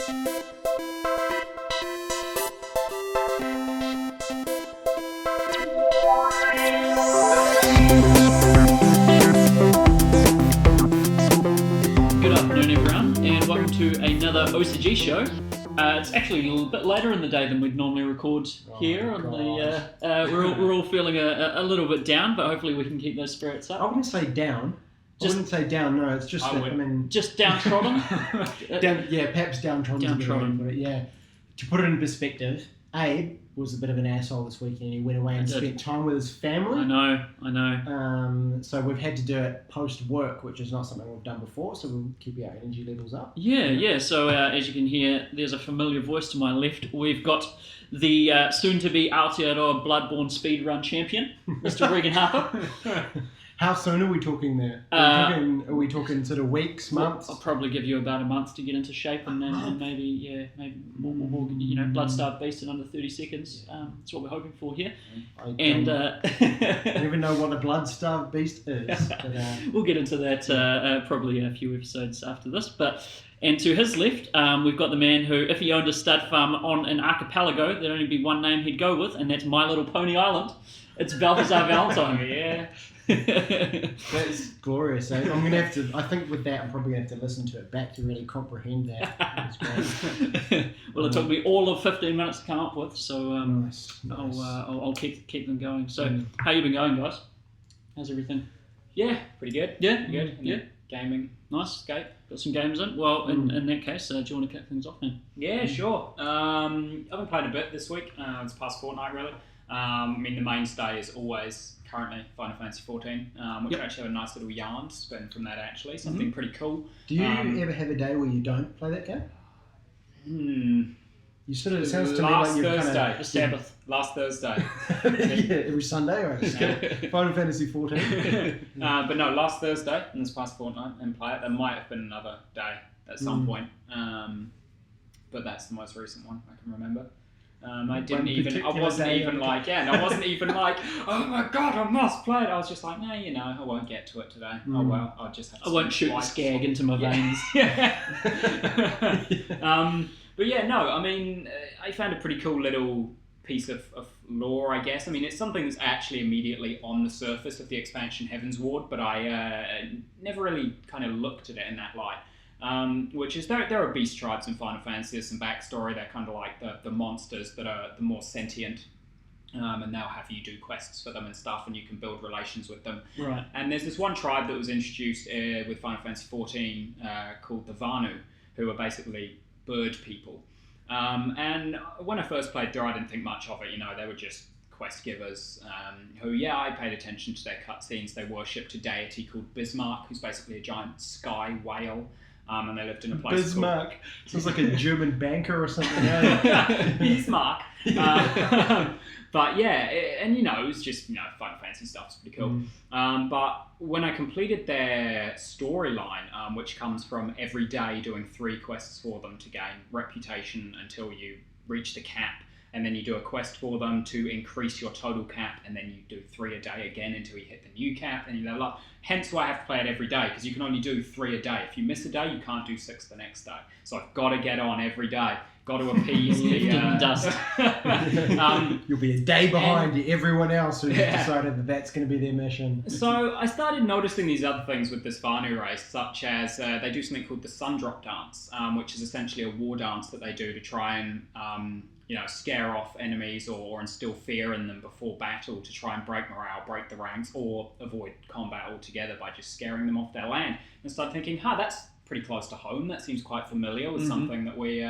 Another OCG show. It's actually a little bit later in the day than we'd normally record here. On the we're all feeling a little bit down, but hopefully we can keep those spirits up. I wouldn't say down. No, it's just just downtrodden. Perhaps downtrodden. But yeah, to put it in perspective, Abe was a bit of an asshole this weekend. He went away and spent time with his family. I know. So we've had to do it post-work, which is not something we've done before, so we'll keep our energy levels up. Yeah. So as you can hear, there's a familiar voice to my left. We've got the soon-to-be Aotearoa Bloodborne speedrun champion, Mr. Reagan Harper. How soon are we talking there? Are we talking sort of weeks, months? I'll probably give you about a month to get into shape, and maybe more, blood-starved beast in under 30 seconds. That's what we're hoping for here. I don't even know what a blood-starved beast is. But, we'll get into that probably a few episodes after this. And to his left, we've got the man who, if he owned a stud farm on an archipelago, there'd only be one name he'd go with, and that's My Little Pony Island. It's Balthazar Valentine. Yeah. That's glorious. I'm gonna have to. I think with that, I'm probably gonna have to listen to it back to really comprehend that. That's great. Well, it took me all of 15 minutes to come up with, so nice. I'll keep them going. So, how you been going, guys? How's everything? Yeah, pretty good. Yeah, good. Yeah, gaming. Nice. Got some games in. Well, in that case, do you want to kick things off then? Yeah, sure. I've been playing a bit this week. It's past fortnight really. The mainstay is always currently Final Fantasy XIV, which I actually have a nice little yarn to spin from that actually, something pretty cool. Do you ever have a day where you don't play that game? You sort of, it sounds to me like you're Thursday, the Sabbath. Last Thursday. Every Sunday, right? Final Fantasy XIV. But no, last Thursday in this past fortnight and play it. There might have been another day at some point, but that's the most recent one I can remember. I wasn't even like, oh my god, I must play it. I was just like, no, I won't get to it today. Oh well, I'll just have to. I won't shoot the skag into my veins. But yeah, no, I found a pretty cool little piece of lore, I guess. It's something that's actually immediately on the surface of the expansion Heaven's Ward, but I never really kind of looked at it in that light. Which is there are beast tribes in Final Fantasy. There's some backstory. They're kind of like the monsters that are the more sentient, and they'll have you do quests for them and stuff, and you can build relations with them. Right. And there's this one tribe that was introduced with Final Fantasy XIV called the Vanu, who are basically bird people. And when I first played through, I didn't think much of it. They were just quest givers I paid attention to their cutscenes. They worshipped a deity called Bismarck, who's basically a giant sky whale. And they lived in a place Bismarck. Sounds like a German banker or something. Bismarck. But yeah, and it's just Final Fantasy stuff. It's pretty cool. But when I completed their storyline, which comes from every day doing 3 quests for them to gain reputation until you reach the cap, and then you do a quest for them to increase your total cap, and then you do 3 a day again until you hit the new cap, and you level up. Hence why I have to play it every day, because you can only do 3 a day. If you miss a day, you can't do 6 the next day. So I've got to get on every day. Got to appease the dust. You'll be a day behind everyone else who's decided that that's going to be their mission. So I started noticing these other things with this Vanu race, such as they do something called the Sundrop Dance, which is essentially a war dance that they do to try and scare off enemies or instill fear in them before battle to try and break morale, break the ranks, or avoid combat altogether by just scaring them off their land. And I started thinking, that's pretty close to home. That seems quite familiar with something that we,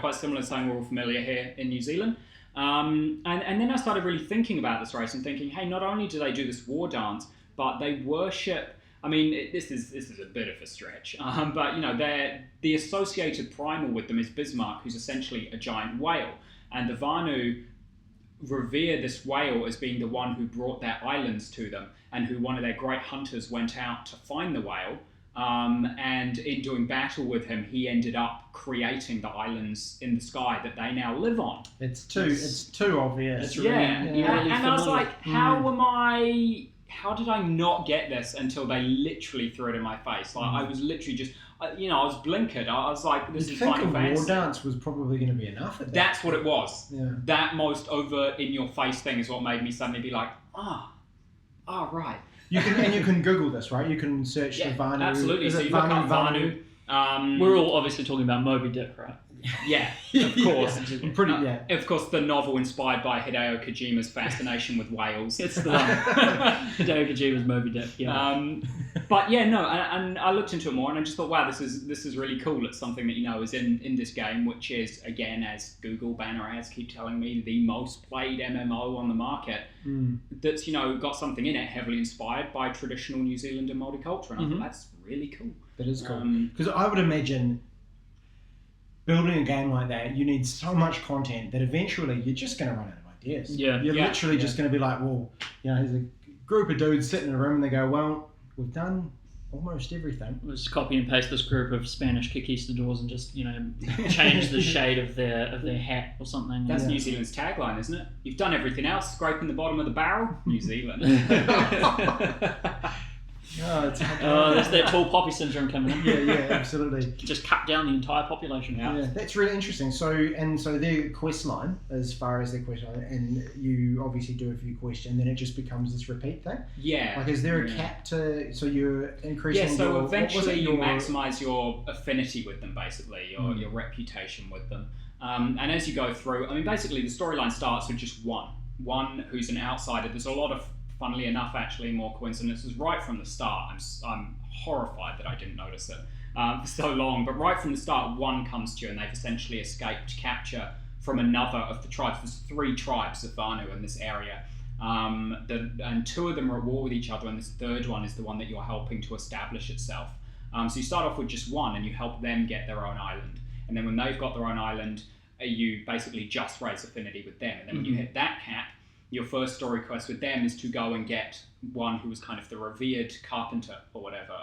quite similar to something we're all familiar here in New Zealand. And then I started really thinking about this race and thinking, hey, not only do they do this war dance, but they worship. This is a bit of a stretch, but the associated primal with them is Bismarck, who's essentially a giant whale. And the Vanu revere this whale as being the one who brought their islands to them, and who one of their great hunters went out to find the whale. And in doing battle with him, he ended up creating the islands in the sky that they now live on. It's too obvious. It's really, and I was like, how am I how did I not get this until they literally threw it in my face? Like I was literally just, I was blinkered. I was like, this is Final Fantasy. War Dance was probably going to be enough. That's what it was. Yeah. That most overt in your face thing is what made me suddenly be like, right. You can Google this, right? You can search the Vanu. Absolutely. So you look up Vanu. We're all obviously talking about Moby Dick, right? Yeah, of course. Of course, the novel inspired by Hideo Kojima's fascination with whales. It's the one. Hideo Kojima's Moby Dick. Yeah. But yeah, no, and I looked into it more, and I just thought, wow, this is really cool. It's something that is in this game, which is again, as Google banner ads keep telling me, the most played MMO on the market. That's got something in it heavily inspired by traditional New Zealander multicultural, and I thought that's really cool. That is cool because I would imagine, building a game like that, you need so much content that eventually you're just going to run out of ideas. Yeah. You're literally just going to be like, well, there's a group of dudes sitting in a room and they go, well, we've done almost everything. We'll just copy and paste this group of Spanish conquistadors and just, change the shade of their hat or something. That's New Zealand's tagline, isn't it? You've done everything else, scraping the bottom of the barrel, New Zealand. There's that tall poppy syndrome coming in. Yeah, absolutely. Just cut down the entire population. Yeah, that's really interesting. So their quest line, as far as their quest line, and you obviously do a few quests, and then it just becomes this repeat thing. Yeah. Like, is there a cap to? So you're increasing. Yeah. So eventually you maximise your affinity with them, basically, your reputation with them. And as you go through, basically the storyline starts with just one who's an outsider. There's a lot of, funnily enough, actually, more coincidences right from the start. I'm horrified that I didn't notice it for so long. But right from the start, one comes to you, and they've essentially escaped capture from another of the tribes. There's 3 tribes of Vanu in this area, and 2 of them are at war with each other, and this third one is the one that you're helping to establish itself. So you start off with just one, and you help them get their own island. And then when they've got their own island, you basically just raise affinity with them. And then when you hit that cap, your first story quest with them is to go and get one who was kind of the revered carpenter or whatever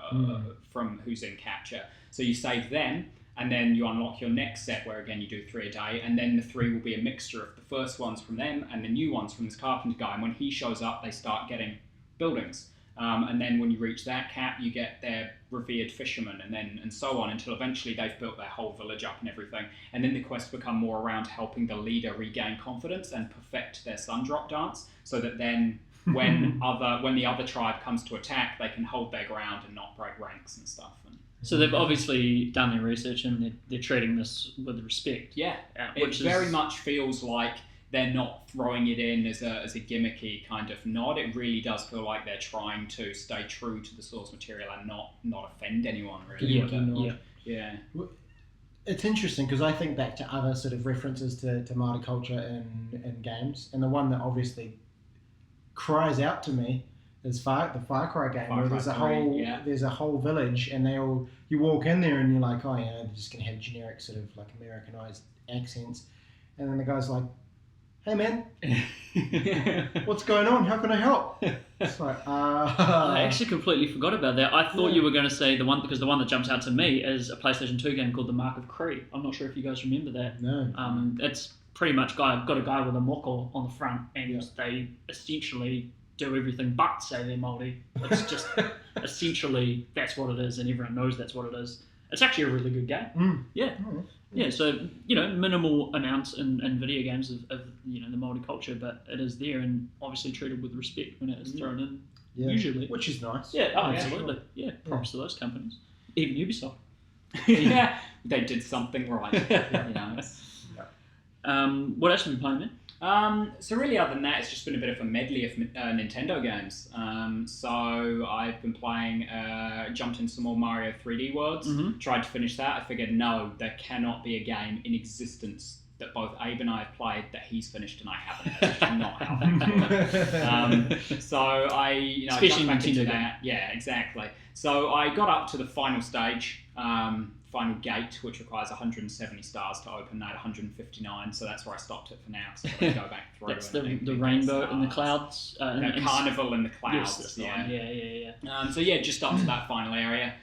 from who's in capture. So you save them, and then you unlock your next set where again you do 3 a day, and then the 3 will be a mixture of the first ones from them and the new ones from this carpenter guy. And when he shows up, they start getting buildings. And then when you reach that cap, you get their revered fishermen, and so on, until eventually they've built their whole village up and everything. And then the quests become more around helping the leader regain confidence and perfect their sundrop dance, so that then when the other tribe comes to attack, they can hold their ground and not break ranks and stuff. So they've obviously done their research, and they're treating this with respect. Yeah, it very much feels like they're not throwing it in as a gimmicky kind of nod. It really does feel like they're trying to stay true to the source material and not offend anyone, really. Yeah. It's interesting because I think back to other sort of references to Māori culture in games, and the one that obviously cries out to me is the Far Cry game, where there's a whole village, and you walk in there and you're like, oh yeah, they're just gonna have generic sort of like Americanized accents, and then the guy's like, hey man, what's going on? How can I help? It's like, I actually completely forgot about that. I thought you were going to say the one, because the one that jumps out to me is a PlayStation 2 game called The Mark of Cree. I'm not sure if you guys remember that. No. It's pretty much got a guy with a moko on the front, and they essentially do everything but say they're Māori. It's just essentially that's what it is, and everyone knows that's what it is. It's actually a really good game. Yeah, so, minimal amounts in video games of the Māori culture, but it is there and obviously treated with respect when it is thrown in, usually. Which is nice. Yeah, absolutely. Yeah, props to those companies. Even Ubisoft. Yeah, they did something right. What else have you been playing, man? So really, other than that, it's just been a bit of a medley of Nintendo games. So I've been playing, jumped into some more Mario 3D Worlds, tried to finish that. I figured, no, there cannot be a game in existence that both Abe and I have played that he's finished and I haven't. That's just not how that works. So I, especially jumped back into Nintendo that. Yeah, exactly. So I got up to the final stage, final gate, which requires 170 stars to open at 159, so that's where I stopped it for now, so I'm going to go back through. That's the rainbow in the clouds. Carnival in the clouds. Yes, yeah. So just up to that final area.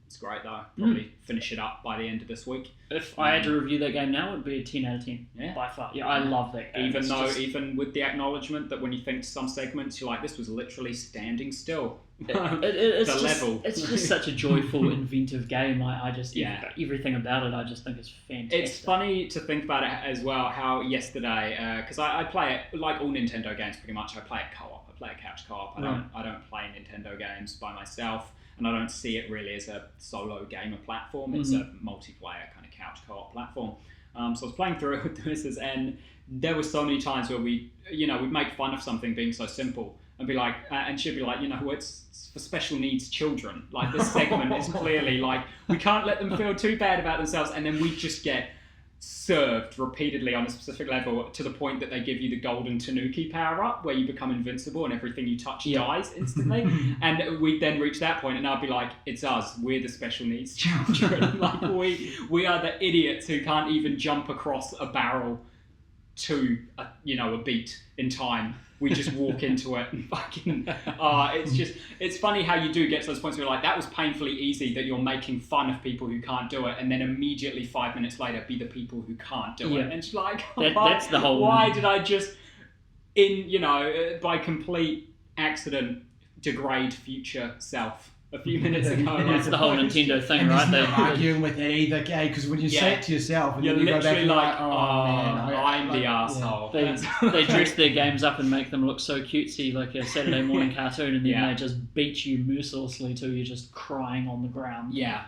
It's great though. Probably finish it up by the end of this week. If I had to review that game now, it would be a 10 out of 10. Yeah. By far. Yeah, I love that game. Even with the acknowledgement that when you think to some segments, you're like, this was literally standing still. It's just such a joyful, inventive game. I just everything about it I just think is fantastic. It's funny to think about it as well, how yesterday, because I play it, like all Nintendo games pretty much, I play it co-op. I play a couch co-op. I don't play Nintendo games by myself, and I don't see it really as a solo gamer platform. It's a multiplayer kind of couch co-op platform. So I was playing through it with the missus, and there were so many times where we'd make fun of something being so simple, and be like, and she'd be like, it's for special needs children. Like, this segment is clearly like, we can't let them feel too bad about themselves, and then we just get served repeatedly on a specific level to the point that they give you the golden Tanuki power up where you become invincible and everything you touch dies instantly. And we then reach that point and I'll be like, it's us, we're the special needs children. Like, we are the idiots who can't even jump across a barrel to a beat in time. We just walk into it and fucking... it's funny how you do get to those points where you're like, that was painfully easy, that you're making fun of people who can't do it, and then immediately 5 minutes later be the people who can't do it. And it's like, that's the whole... Why did I just, by complete accident, degrade future self a few minutes ago? That's the whole Nintendo thing, right? They're arguing with it either, because when you say it to yourself, and you're then you go back literally and like, I'm the asshole. They dress their games up and make them look so cutesy, like a Saturday morning cartoon, and then they just beat you mercilessly till you're just crying on the ground. Yeah.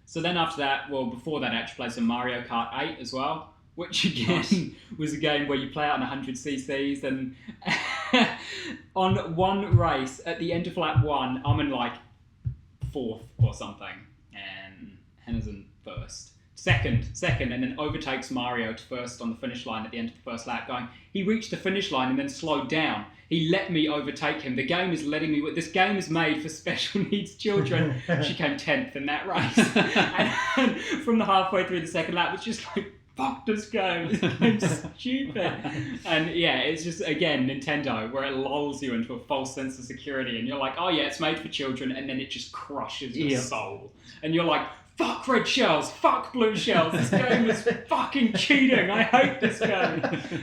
So then after that, before that, I actually played some Mario Kart 8 as well, which again was a game where you play out on 100cc's, and on one race, at the end of lap 1, I'm in like 4th or something, and Hannah's in 1st. Second, and then overtakes Mario to first on the finish line at the end of the first lap, going, he reached the finish line and then slowed down. He let me overtake him. The game is letting me... This game is made for special needs children. She came 10th in that race. And from the halfway through the second lap, it's just like, fuck this game. This game's stupid. And it's just, again, Nintendo, where it lulls you into a false sense of security. And you're like, oh yeah, it's made for children. And then it just crushes your soul. And you're like, fuck red shells, fuck blue shells, this game is fucking cheating, I hate this game.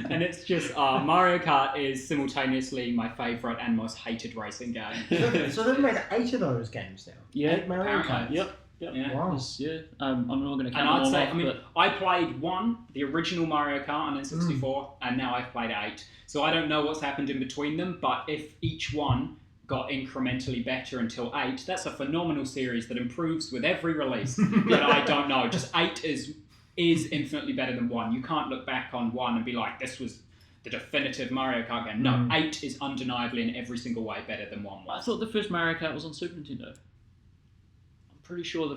And it's just, Mario Kart is simultaneously my favourite and most hated racing game. So they've made 8 of those games now? Yeah. 8 Mario Karts? Yep. Yeah. Wow. I'm not going to count and I'd say, off, but... I played the original Mario Kart on N64, and now I've played 8. So I don't know what's happened in between them, but if each one got incrementally better until 8, that's a phenomenal series that improves with every release. But I don't know, just 8 is infinitely better than 1. You can't look back on 1 and be like, this was the definitive Mario Kart game. No, 8 is undeniably in every single way better than 1 was. I thought the first Mario Kart was on Super Nintendo. I'm pretty sure the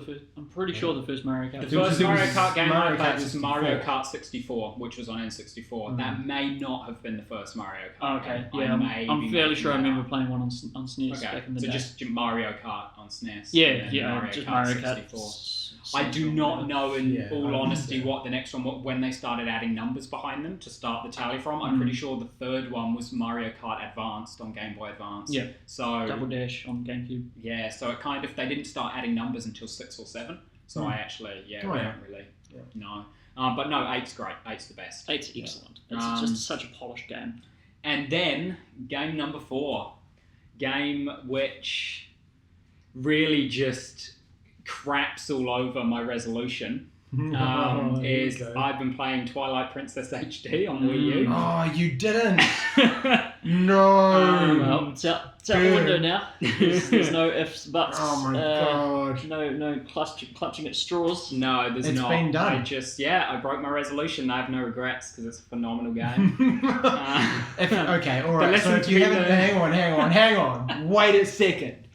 first Mario Kart. The first Mario Kart game I played was Mario Kart 64, which was on N64. That may not have been the first Mario Kart. Okay, yeah, I'm fairly sure I remember playing one on SNES back in the day. So just Mario Kart on SNES. Yeah, just Mario Kart 64. I do not know, in all honesty, what the next one, when they started adding numbers behind them to start the tally from. I'm pretty sure the third one was Mario Kart Advanced on Game Boy Advance. Yeah. So Double Dash on GameCube. Yeah, so it kind of, they didn't start adding numbers until 6 or 7. So I actually, we don't really know. But no, 8's great. 8's the best. 8's excellent. It's just such a polished game. And then, game number 4. Game which really just craps all over my resolution. I've been playing Twilight Princess HD on Wii U. Oh, you didn't! No! Well, it's out the window now. There's no ifs, buts. Oh my god. No clutching at straws. No, there's not. It's been done. I broke my resolution. I have no regrets because it's a phenomenal game. Okay, alright. So if you haven't... Hang on. Wait a second.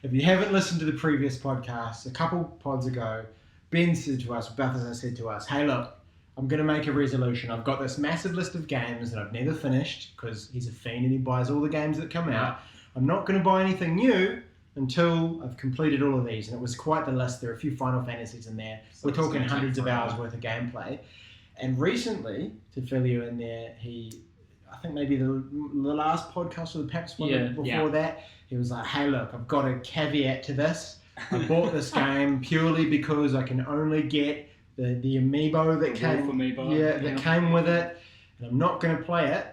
If you haven't listened to the previous podcast, a couple pods ago, Balthazar said to us, hey look, I'm going to make a resolution. I've got this massive list of games that I've never finished, because he's a fiend and he buys all the games that come out. I'm not going to buy anything new until I've completed all of these. And it was quite the list. There are a few Final Fantasies in there. So we're talking hundreds of hours worth of gameplay. And recently, to fill you in there, I think maybe the last podcast or the PAX one before that, he was like, hey look, I've got a caveat to this. I bought this game purely because I can only get the amiibo that came with it, and I'm not going to play it.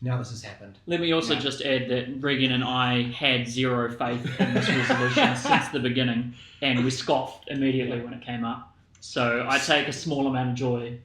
Now this has happened. Let me also just add that Reagan and I had zero faith in this resolution since the beginning, and we scoffed immediately when it came up. So I take a small amount of joy.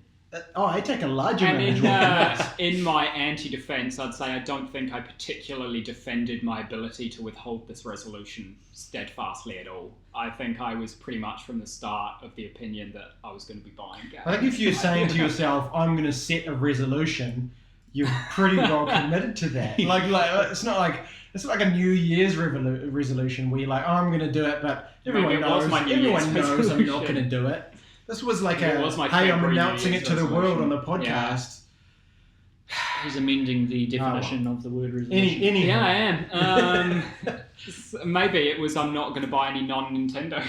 I take a large amount of joy. In my anti-defense, I'd say I don't think I particularly defended my ability to withhold this resolution steadfastly at all. I think I was pretty much from the start of the opinion that I was going to be buying games. I think if you're saying to yourself, I'm going to set a resolution, you're pretty well committed to that. Like it's not like a New Year's resolution where you're like, oh, I'm going to do it, but everyone knows I'm not going to do it. This was like hey, I'm announcing it to the world on the podcast. He's amending the definition of the word resolution. Yeah, I am. Maybe it was I'm not going to buy any non-Nintendo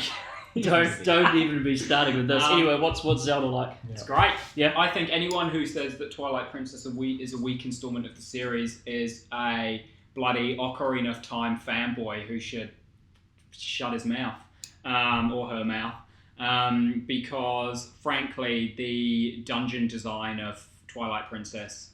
games. Don't even be starting with this. Anyway, what's Zelda like? Yeah. It's great. Yeah, I think anyone who says that Twilight Princess is a weak installment of the series is a bloody Ocarina of Time fanboy who should shut his mouth or her mouth. Because frankly, the dungeon design of Twilight Princess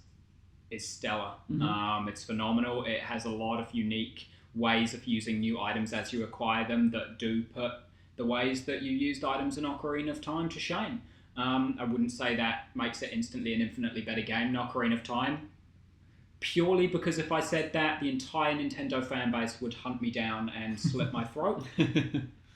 is stellar. Mm-hmm. It's phenomenal. It has a lot of unique ways of using new items as you acquire them that do put the ways that you used items in Ocarina of Time to shame. I wouldn't say that makes it instantly an infinitely better game than Ocarina of Time, purely because if I said that, the entire Nintendo fan base would hunt me down and slit my throat.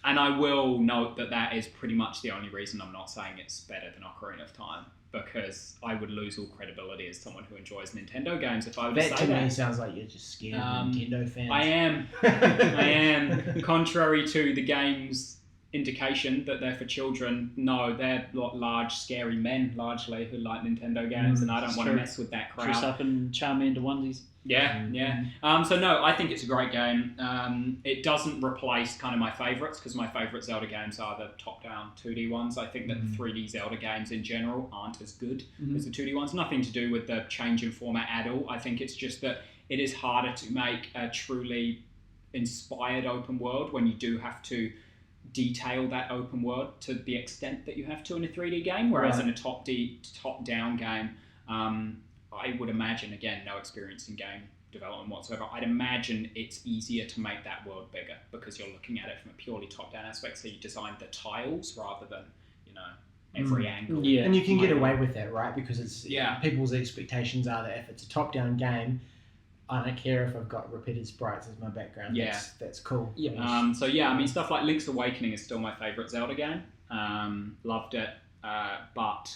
And I will note that is pretty much the only reason I'm not saying it's better than Ocarina of Time, because I would lose all credibility as someone who enjoys Nintendo games if I were to say that. That to me sounds like you're just scared of Nintendo fans. I am. Contrary to the game's indication that they're for children, no, they're large, scary men, largely, who like Nintendo games, and I don't want to mess with that crowd. Dress up in Charmander onesies. Yeah. So no, I think it's a great game. It doesn't replace kind of my favourites, because my favourite Zelda games are the top-down 2D ones. I think that the 3D Zelda games in general aren't as good as the 2D ones. Nothing to do with the change in format at all. I think it's just that it is harder to make a truly inspired open world when you do have to detail that open world to the extent that you have to in a 3D game, whereas in a top-down game, I would imagine, again, no experience in game development whatsoever, I'd imagine it's easier to make that world bigger because you're looking at it from a purely top-down aspect, so you design the tiles rather than, every angle. Yeah. And you can get away with that, right? Because it's people's expectations are that if it's a top-down game, I don't care if I've got repeated sprites as my background. Yeah. That's cool. Yeah. Stuff like Link's Awakening is still my favourite Zelda game. Loved it, but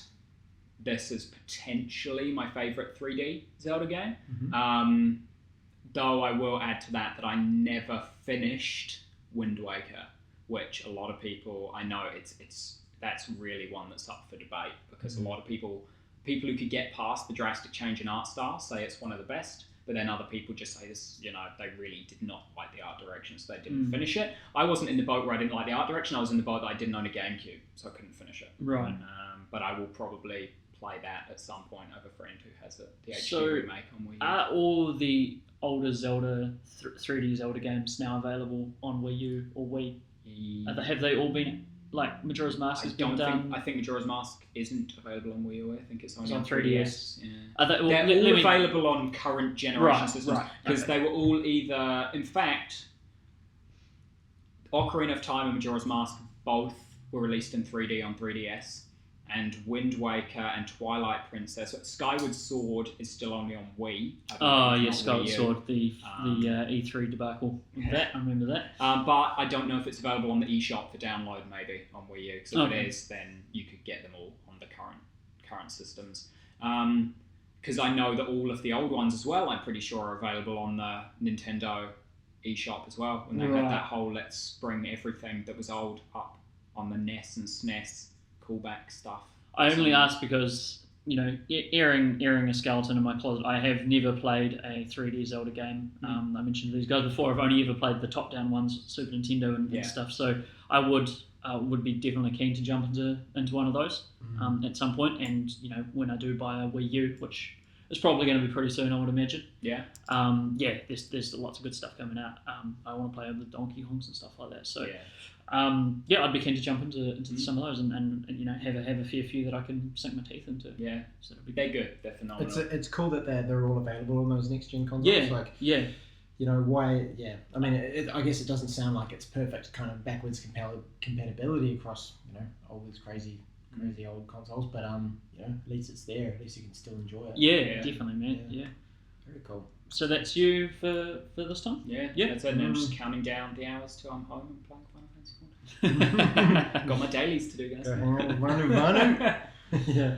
this is potentially my favourite 3D Zelda game. Though I will add to that I never finished Wind Waker, which a lot of people, I know that's really one that's up for debate, because a lot of people who could get past the drastic change in art style say it's one of the best, but then other people just say this, they really did not like the art direction, so they didn't finish it. I wasn't in the boat where I didn't like the art direction, I was in the boat that I didn't own a GameCube, so I couldn't finish it. Right. But I will probably play that at some point. I have a friend who has it, the HD remake on Wii U. Are all the older Zelda, 3D Zelda games now available on Wii U or Wii? Have they all been, like Majora's Mask has been done? I think Majora's Mask isn't available on Wii U. I think it's only on 3DS. Yeah. They're all available on current generation systems, because they were all either, in fact, Ocarina of Time and Majora's Mask both were released in 3D on 3DS, and Wind Waker and Twilight Princess. Skyward Sword is still only on Wii. Skyward Sword, the E3 debacle. I remember that. But I don't know if it's available on the eShop for download, maybe, on Wii U. Because if it is, then you could get them all on the current systems. Because I know that all of the old ones as well, I'm pretty sure, are available on the Nintendo eShop as well. When they had that whole let's bring everything that was old up on the NES and SNES callback stuff. I only ask because, airing a skeleton in my closet, I have never played a 3D Zelda game. I mentioned these guys before. I've only ever played the top-down ones, Super Nintendo and stuff. So I would be definitely keen to jump into one of those at some point. And when I do buy a Wii U, which It's probably going to be pretty soon, I would imagine. Yeah. There's lots of good stuff coming out. I want to play with the Donkey Kongs and stuff like that. So yeah. I'd be keen to jump into some of those and have a fair few that I can sink my teeth into. Yeah. So they're good. They're phenomenal. It's cool that they're all available on those next gen consoles. Yeah. Why? Yeah. I mean, I guess it doesn't sound like it's perfect kind of backwards compatibility across all these crazy old consoles, but at least it's there. At least you can still enjoy it. Yeah, definitely, man. Yeah. Very cool. So that's you for this time? Yeah. That's it. And I'm just counting down the hours till I'm home and playing Final Fantasy 14. Got my dailies to do, guys. Go hang out with Vanu. Yeah.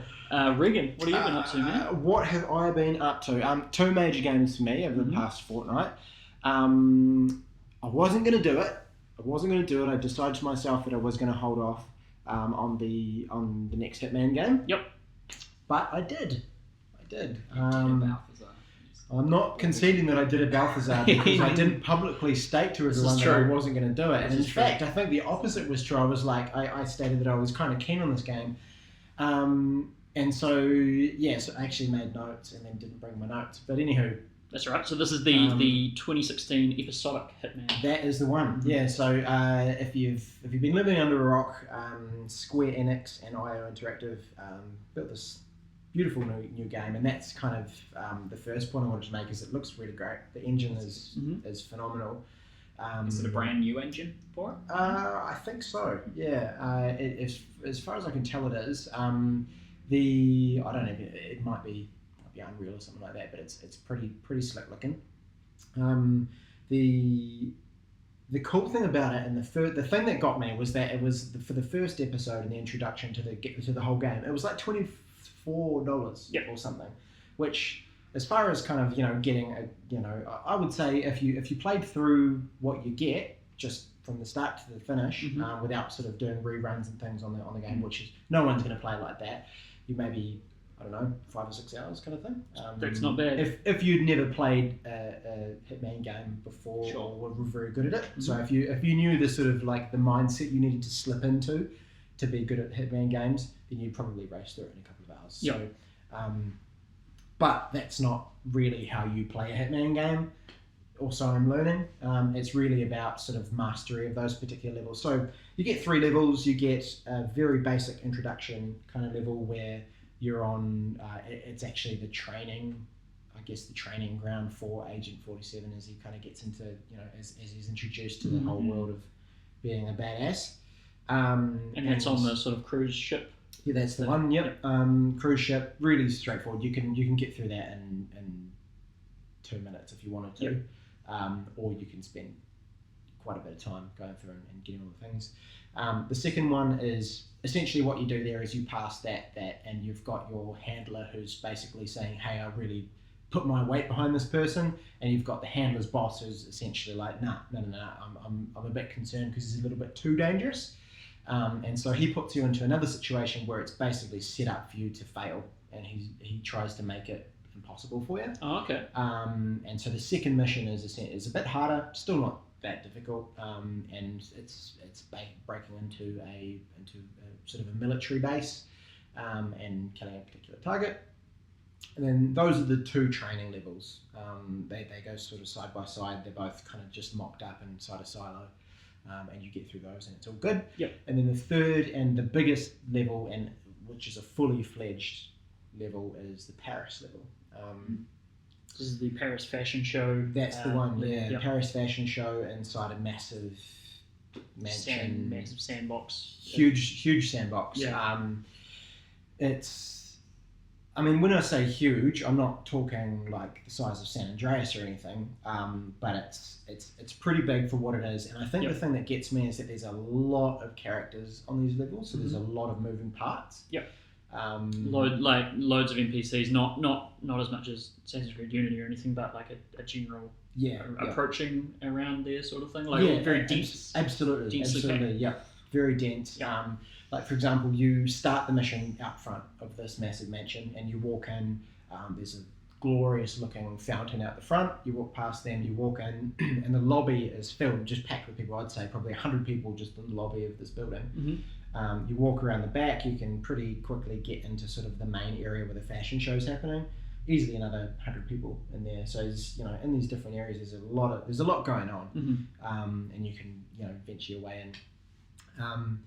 Reagan, what have you been up to, man? What have I been up to? Two major games for me over the past fortnight. I wasn't going to do it. I decided to myself that I was going to hold off on the next Hitman game. Yep. But I did. Balthazar. I'm not conceding that I did a Balthazar because I didn't publicly state to everyone that I wasn't going to do it. And in fact, I think the opposite was true. I was like, I stated that I was kind of keen on this game. And so I actually made notes and then didn't bring my notes. But anywho. That's right. So this is the 2016 episodic Hitman. That is the one. Yeah. So if you've been living under a rock, Square Enix and IO Interactive built this beautiful new game, and that's kind of the first point I wanted to make. Is it looks really great. The engine is phenomenal. Is it a brand new engine for it? I think so. Yeah. As far as I can tell, it is. I don't know. It might be Unreal or something like that, but it's pretty slick looking. The cool thing about it, and the thing that got me was that it was for the first episode and the introduction to the whole game. It was like $24 or something, which, as far as kind of getting I would say if you played through what you get just from the start to the finish without sort of doing reruns and things on the game, which is no one's going to play like that. You maybe 5 or 6 hours kind of thing. That's not bad. If you'd never played a Hitman game before or were very good at it. So if you knew the sort of like the mindset you needed to slip into to be good at Hitman games, then you'd probably race through it in a couple of hours. Yep. So, but that's not really how you play a Hitman game. Also, I'm learning. It's really about sort of mastery of those particular levels. So you get 3 levels. You get a very basic introduction kind of level where you're on, it's actually the training ground for Agent 47 as he kind of gets into, as he's introduced to the whole world of being a badass. And that's on the sort of cruise ship. Yeah, that's the one. Yep. Cruise ship, really straightforward. You can get through that in 2 minutes if you wanted to, or you can spend quite a bit of time going through and getting all the things. The second one is essentially what you do there is you pass that and you've got your handler who's basically saying, hey, I really put my weight behind this person, and you've got the handler's boss who's essentially like, no, I'm a bit concerned because he's a little bit too dangerous, and so he puts you into another situation where it's basically set up for you to fail, and he tries to make it impossible for you. Oh, okay. And so the second mission is a bit harder, still not that difficult, and it's breaking into a sort of a military base and killing a particular target. And then those are the 2 training levels. They go sort of side by side. They're both kind of just mocked up inside a silo, and you get through those and it's all good. Yep. And then the third and the biggest level, and which is a fully fledged level, is the Paris level. This is the Paris fashion show. That's the one, yeah. Yep. Paris fashion show inside a massive mansion. Massive sandbox. Huge sandbox. Yeah. When I say huge, I'm not talking like the size of San Andreas or anything, but it's pretty big for what it is. And I think the thing that gets me is that there's a lot of characters on these levels, so there's a lot of moving parts. Yep. Loads of NPCs, not as much as Assassin's Creed Unity or anything, but like a general approaching around there sort of thing. Very dense. Absolutely. Yeah, very dense. Yeah. Like for example, you start the mission out front of this massive mansion, and you walk in. There's a glorious looking fountain out the front. You walk past them, you walk in, and the lobby is filled, just packed with people. I'd say probably 100 people just in the lobby of this building. You walk around the back, you can pretty quickly get into sort of the main area where the fashion show's happening. easily another 100 people in there. So there's, in these different areas, there's a lot going on, and you can venture your way in.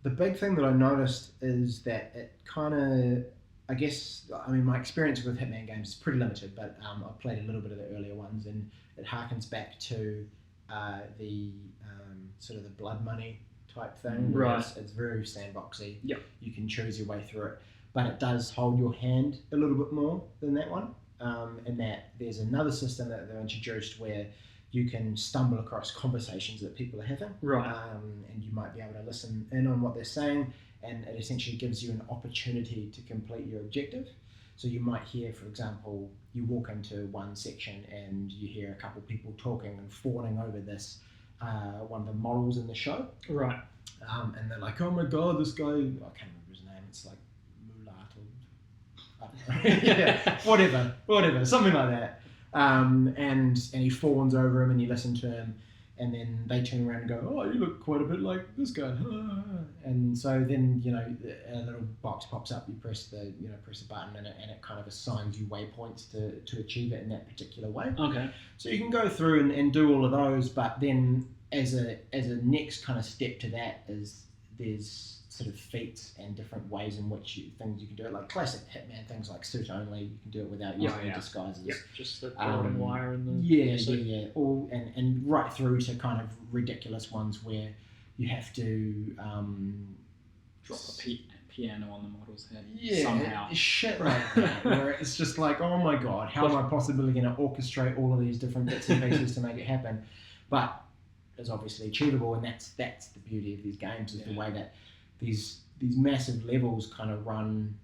The big thing that I noticed is that it kind of, my experience with Hitman games is pretty limited, but I've played a little bit of the earlier ones, and it harkens back to the sort of the blood money type thing. Right. It's very sandboxy. Yep. You can choose your way through it, but it does hold your hand a little bit more than that one. In that there's another system that they've introduced where you can stumble across conversations that people are having, right? And you might be able to listen in on what they're saying, and it essentially gives you an opportunity to complete your objective. So you might hear, for example, you walk into one section and you hear a couple of people talking and fawning over this one of the models in the show, right? And they're like, "Oh my god, this guy! I can't remember his name. It's like Mulat or yeah, whatever, something like that." And he fawns over him, and you listen to him, and then they turn around and go, "Oh, you look quite a bit like this guy." And so then a little box pops up. You press the button, and it kind of assigns you waypoints to achieve it in that particular way. Okay. So you can go through and do all of those, but then as a next kind of step to that is there's sort of feats and different ways in which things you can do it, like classic Hitman things like suit only. You can do it without using any disguises. Yep. Just the cord and wire and the yeah. All and right through to kind of ridiculous ones where you have to drop a piano on the model's head. Yeah, somehow. Shit like that. Where it's just like, oh my god, how am I possibly going to orchestrate all of these different bits and pieces to make it happen? But it's obviously achievable, and that's the beauty of these games, is the way that these massive levels kind of run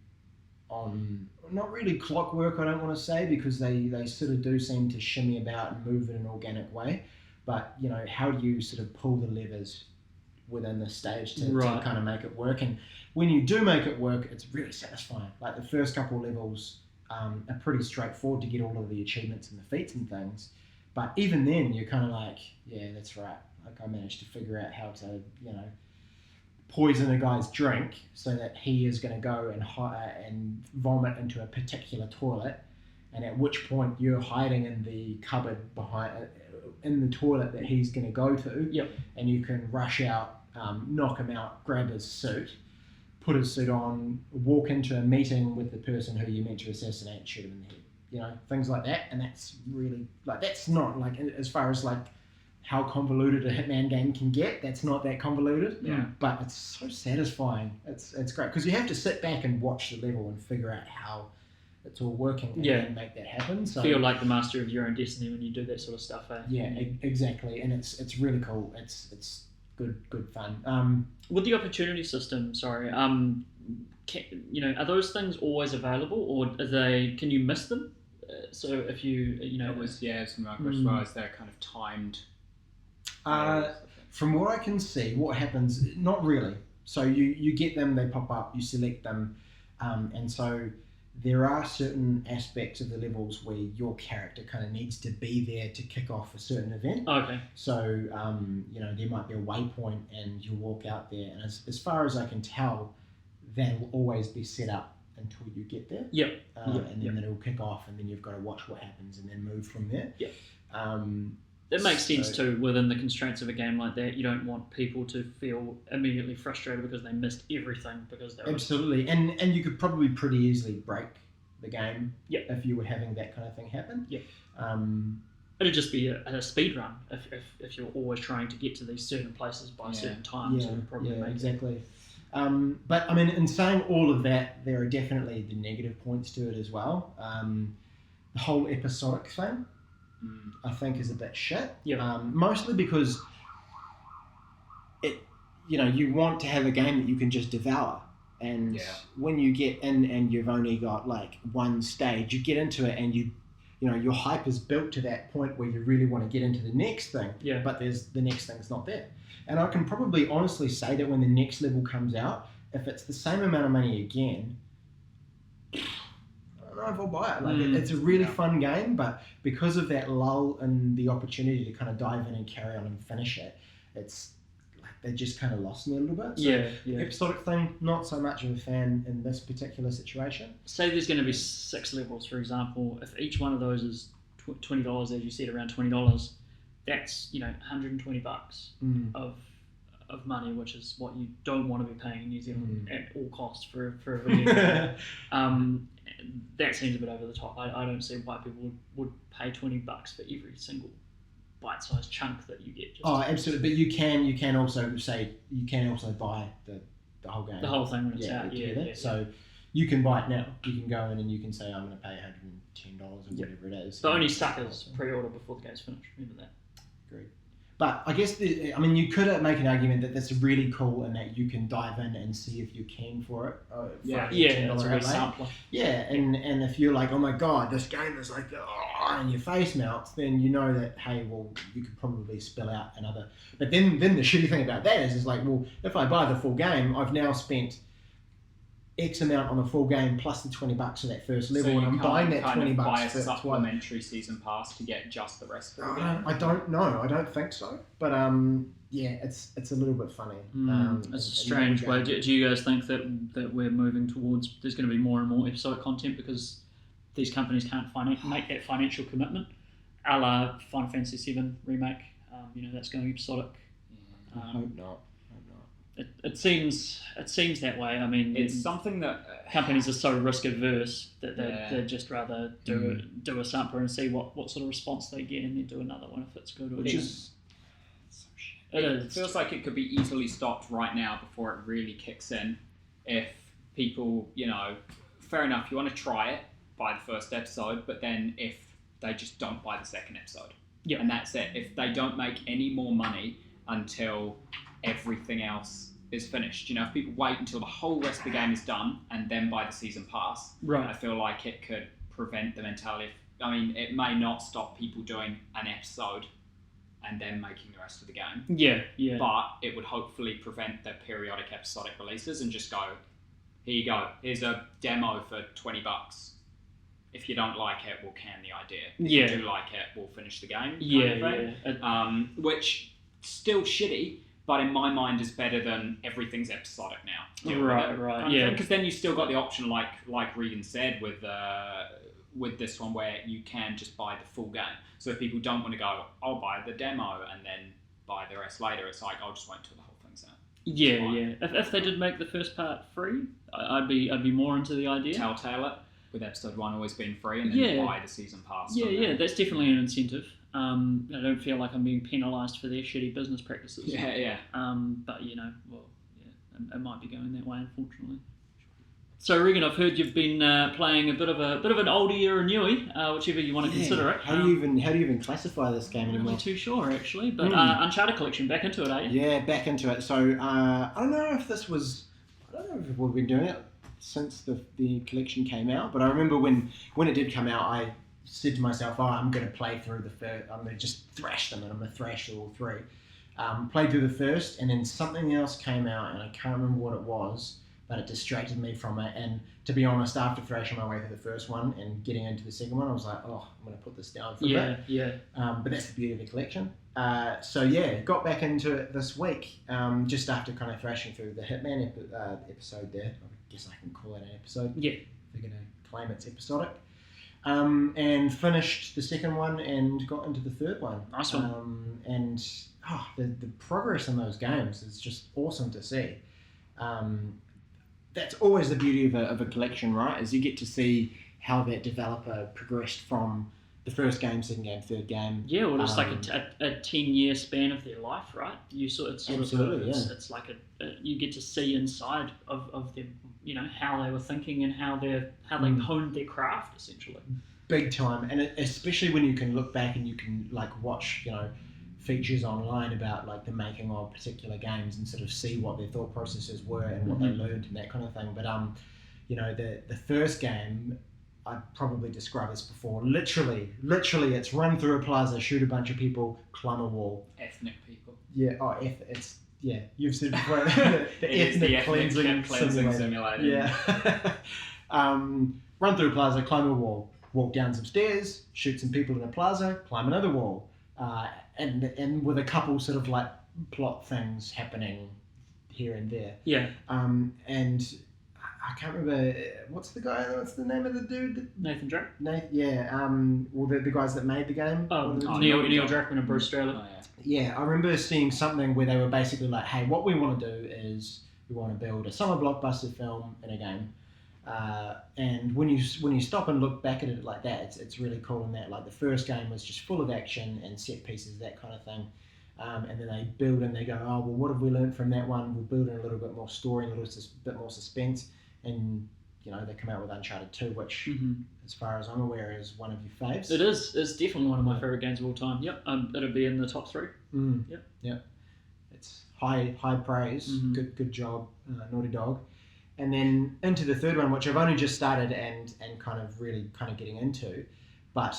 on, not really clockwork, I don't want to say, because they sort of do seem to shimmy about and move in an organic way, but how do you sort of pull the levers within the stage to kind of make it work? And when you do make it work, it's really satisfying. Like the first couple of levels are pretty straightforward to get all of the achievements and the feats and things, but even then you're kind of like, yeah, that's right, like I managed to figure out how to poison a guy's drink so that he is going to go and vomit into a particular toilet, and at which point you're hiding in the cupboard in the toilet that he's going to go to, and you can rush out, knock him out, grab his suit, put his suit on, walk into a meeting with the person who you meant to assassinate and shoot him in the head, things like that. And that's really, like, that's not, like, as far as like how convoluted a Hitman game can get, that's not that convoluted, but it's so satisfying. It's great, because you have to sit back and watch the level and figure out how it's all working and then make that happen. So feel like the master of your own destiny when you do that sort of stuff. Yeah, exactly, and it's really cool. It's good fun. With the opportunity system, are those things always available, or can you miss them? So if it was some of my questions was they're kind of timed. From what I can see, what happens, not really. So you get them, they pop up, you select them, and so there are certain aspects of the levels where your character kind of needs to be there to kick off a certain event. Okay. So, there might be a waypoint and you walk out there, and as far as I can tell, that will always be set up until you get there. Yep. And then it'll kick off, and then you've got to watch what happens and then move from there. Yep. That makes sense too, within the constraints of a game like that. You don't want people to feel immediately frustrated because they missed everything because they were... Absolutely, and you could probably pretty easily break the game if you were having that kind of thing happen. Yeah. It'd just be a speed run if you're always trying to get to these certain places by certain times. It would probably make exactly. But I mean, in saying all of that, there are definitely the negative points to it as well. The whole episodic thing, I think, is a bit shit. Mostly because you want to have a game that you can just devour, and when you get in and you've only got like one stage, you get into it and your hype is built to that point where you really want to get into the next thing. But the next thing's not there, and I can probably honestly say that when the next level comes out, if it's the same amount of money again, I don't know if I'll buy it. Like it's a really fun game, but because of that lull and the opportunity to kind of dive in and carry on and finish it, it's like they just kind of lost me a little bit. So Yeah. episodic thing, not so much of a fan in this particular situation. Say there's going to be 6 levels, for example. If each one of those is $20, as you said, around $20, that's $120 of money, which is what you don't want to be paying in New Zealand at all costs for a video game. That seems a bit over the top. I don't see why people would pay $20 for every single bite-sized chunk that you get. Absolutely. But you can also buy the whole game. The whole thing when it's out. Yeah. So you can buy it now. You can go in and you can say, I'm going to pay $110 or whatever it is. But only suckers pre-order before the game's finished. Remember that. Agreed. But I guess, you could make an argument that that's really cool and that you can dive in and see if you're keen for it. It's a great sampler. Yeah, and if you're like, oh my god, this game is like, and your face melts, then you know that, hey, well, you could probably spill out another. But then the shitty thing about that is like, well, if I buy the full game, I've now spent X amount on the full game plus the $20 for that first level, and I'm buying that $20 buy a for supplementary season pass to get just the rest of the game. I don't know. I don't think so. But it's a little bit funny. It's a strange way. Do you guys think that we're moving towards there's going to be more and more episodic content because these companies can't make that financial commitment, a la Final Fantasy VII remake? That's going episodic. I hope not. It seems that way. I mean, it's something that companies are so risk averse that they'd just rather do a sampler and see what sort of response they get, and then do another one if it's good. Which is so shit. It feels like it could be easily stopped right now before it really kicks in. If people, fair enough, you want to try it, buy the first episode, but then if they just don't buy the second episode, and that's it. If they don't make any more money until everything else is finished. If people wait until the whole rest of the game is done and then buy the season pass, I feel like it could prevent the mentality it may not stop people doing an episode and then making the rest of the game. Yeah. But it would hopefully prevent the periodic episodic releases and just go, here you go, here's a demo for $20. If you don't like it, we'll can the idea. If you do like it, we'll finish the game. Which, still shitty, but in my mind is better than everything's episodic now. Right. Because then you still got the option, like Reagan said, with this one where you can just buy the full game. So if people don't want to go, I'll buy the demo and then buy the rest later, it's like, I'll just wait until the whole thing's out. Yeah. If they did make the first part free, I'd be more into the idea. Telltale it, with episode 1 always being free, and then buy the season pass. Yeah, that's definitely an incentive. I don't feel like I'm being penalised for their shitty business practices. Yeah. But it might be going that way, unfortunately. So Reagan, I've heard you've been playing a bit of an oldie or a newie, whichever you want to consider it. How do you even classify this game anymore? I'm not too sure actually, but Uncharted Collection, back into it, are you? Yeah, back into it. So I don't know if we've been doing it since the collection came out, but I remember when it did come out, I said to myself, I'm going to play through the first, I'm going to just thrash them, and I'm going to thrash all three. Played through the first, and then something else came out, and I can't remember what it was, but it distracted me from it. And to be honest, after thrashing my way through the first one and getting into the second one, I was like, I'm going to put this down for a bit. Yeah. But that's the beauty of the collection. Got back into it this week, just after kind of thrashing through the Hitman episode there. I guess I can call it an episode. Yeah. They're going to claim it's episodic. And finished the second one and got into the third one. Nice one. The progress in those games is just awesome to see. That's always the beauty of a collection, right? Is you get to see how that developer progressed from the first game, second game, third game. Yeah, well, it's like a 10-year span of their life, right? It's like you get to see inside of them, how they were thinking and how they honed their craft, essentially. Big time, and especially when you can look back and you can watch, features online about the making of particular games and sort of see what their thought processes were and what they learned and that kind of thing. But the first game, I'd probably described this before. Literally, it's run through a plaza, shoot a bunch of people, climb a wall. Ethnic people. Yeah. You've said before. the ethnic cleansing simulator. Yeah. Run through a plaza, climb a wall, walk down some stairs, shoot some people in a plaza, climb another wall. And with a couple sort of plot things happening here and there. Yeah. And I can't remember what's the name of the dude? Nathan Drake. Well, the guys that made the game. Neil Druckmann and Bruce Straley. Yeah, I remember seeing something where they were basically like, "Hey, what we want to do is we want to build a summer blockbuster film in a game." And when you stop and look back at it like that, it's really cool in that like the first game was just full of action and set pieces, that kind of thing. And then they build and they go, oh, well, what have we learned from that one? We'll build in a little bit more story and a little bit more suspense. And, they come out with Uncharted 2, which, as far as I'm aware, is one of your faves. It is. It's definitely one of my favourite games of all time. Yep. It'll be in the top 3. Yep. It's high praise. Good job, Naughty Dog. And then into the third one, which I've only just started and kind of getting into, but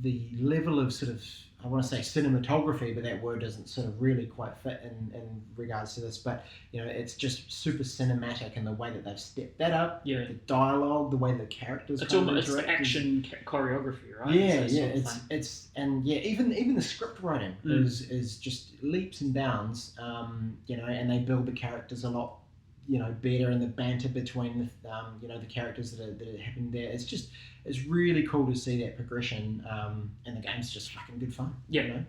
the level of sort of, I want to say cinematography, but that word doesn't sort of really quite fit in regards to this, but it's just super cinematic in the way that they've stepped that up. Yeah. The dialogue, the way the characters it's action choreography, right? Even the script writing is just leaps and bounds, and they build the characters a lot better, and the banter between the characters that are happening there. It's really cool to see that progression, and the game's just fucking good fun. Yeah.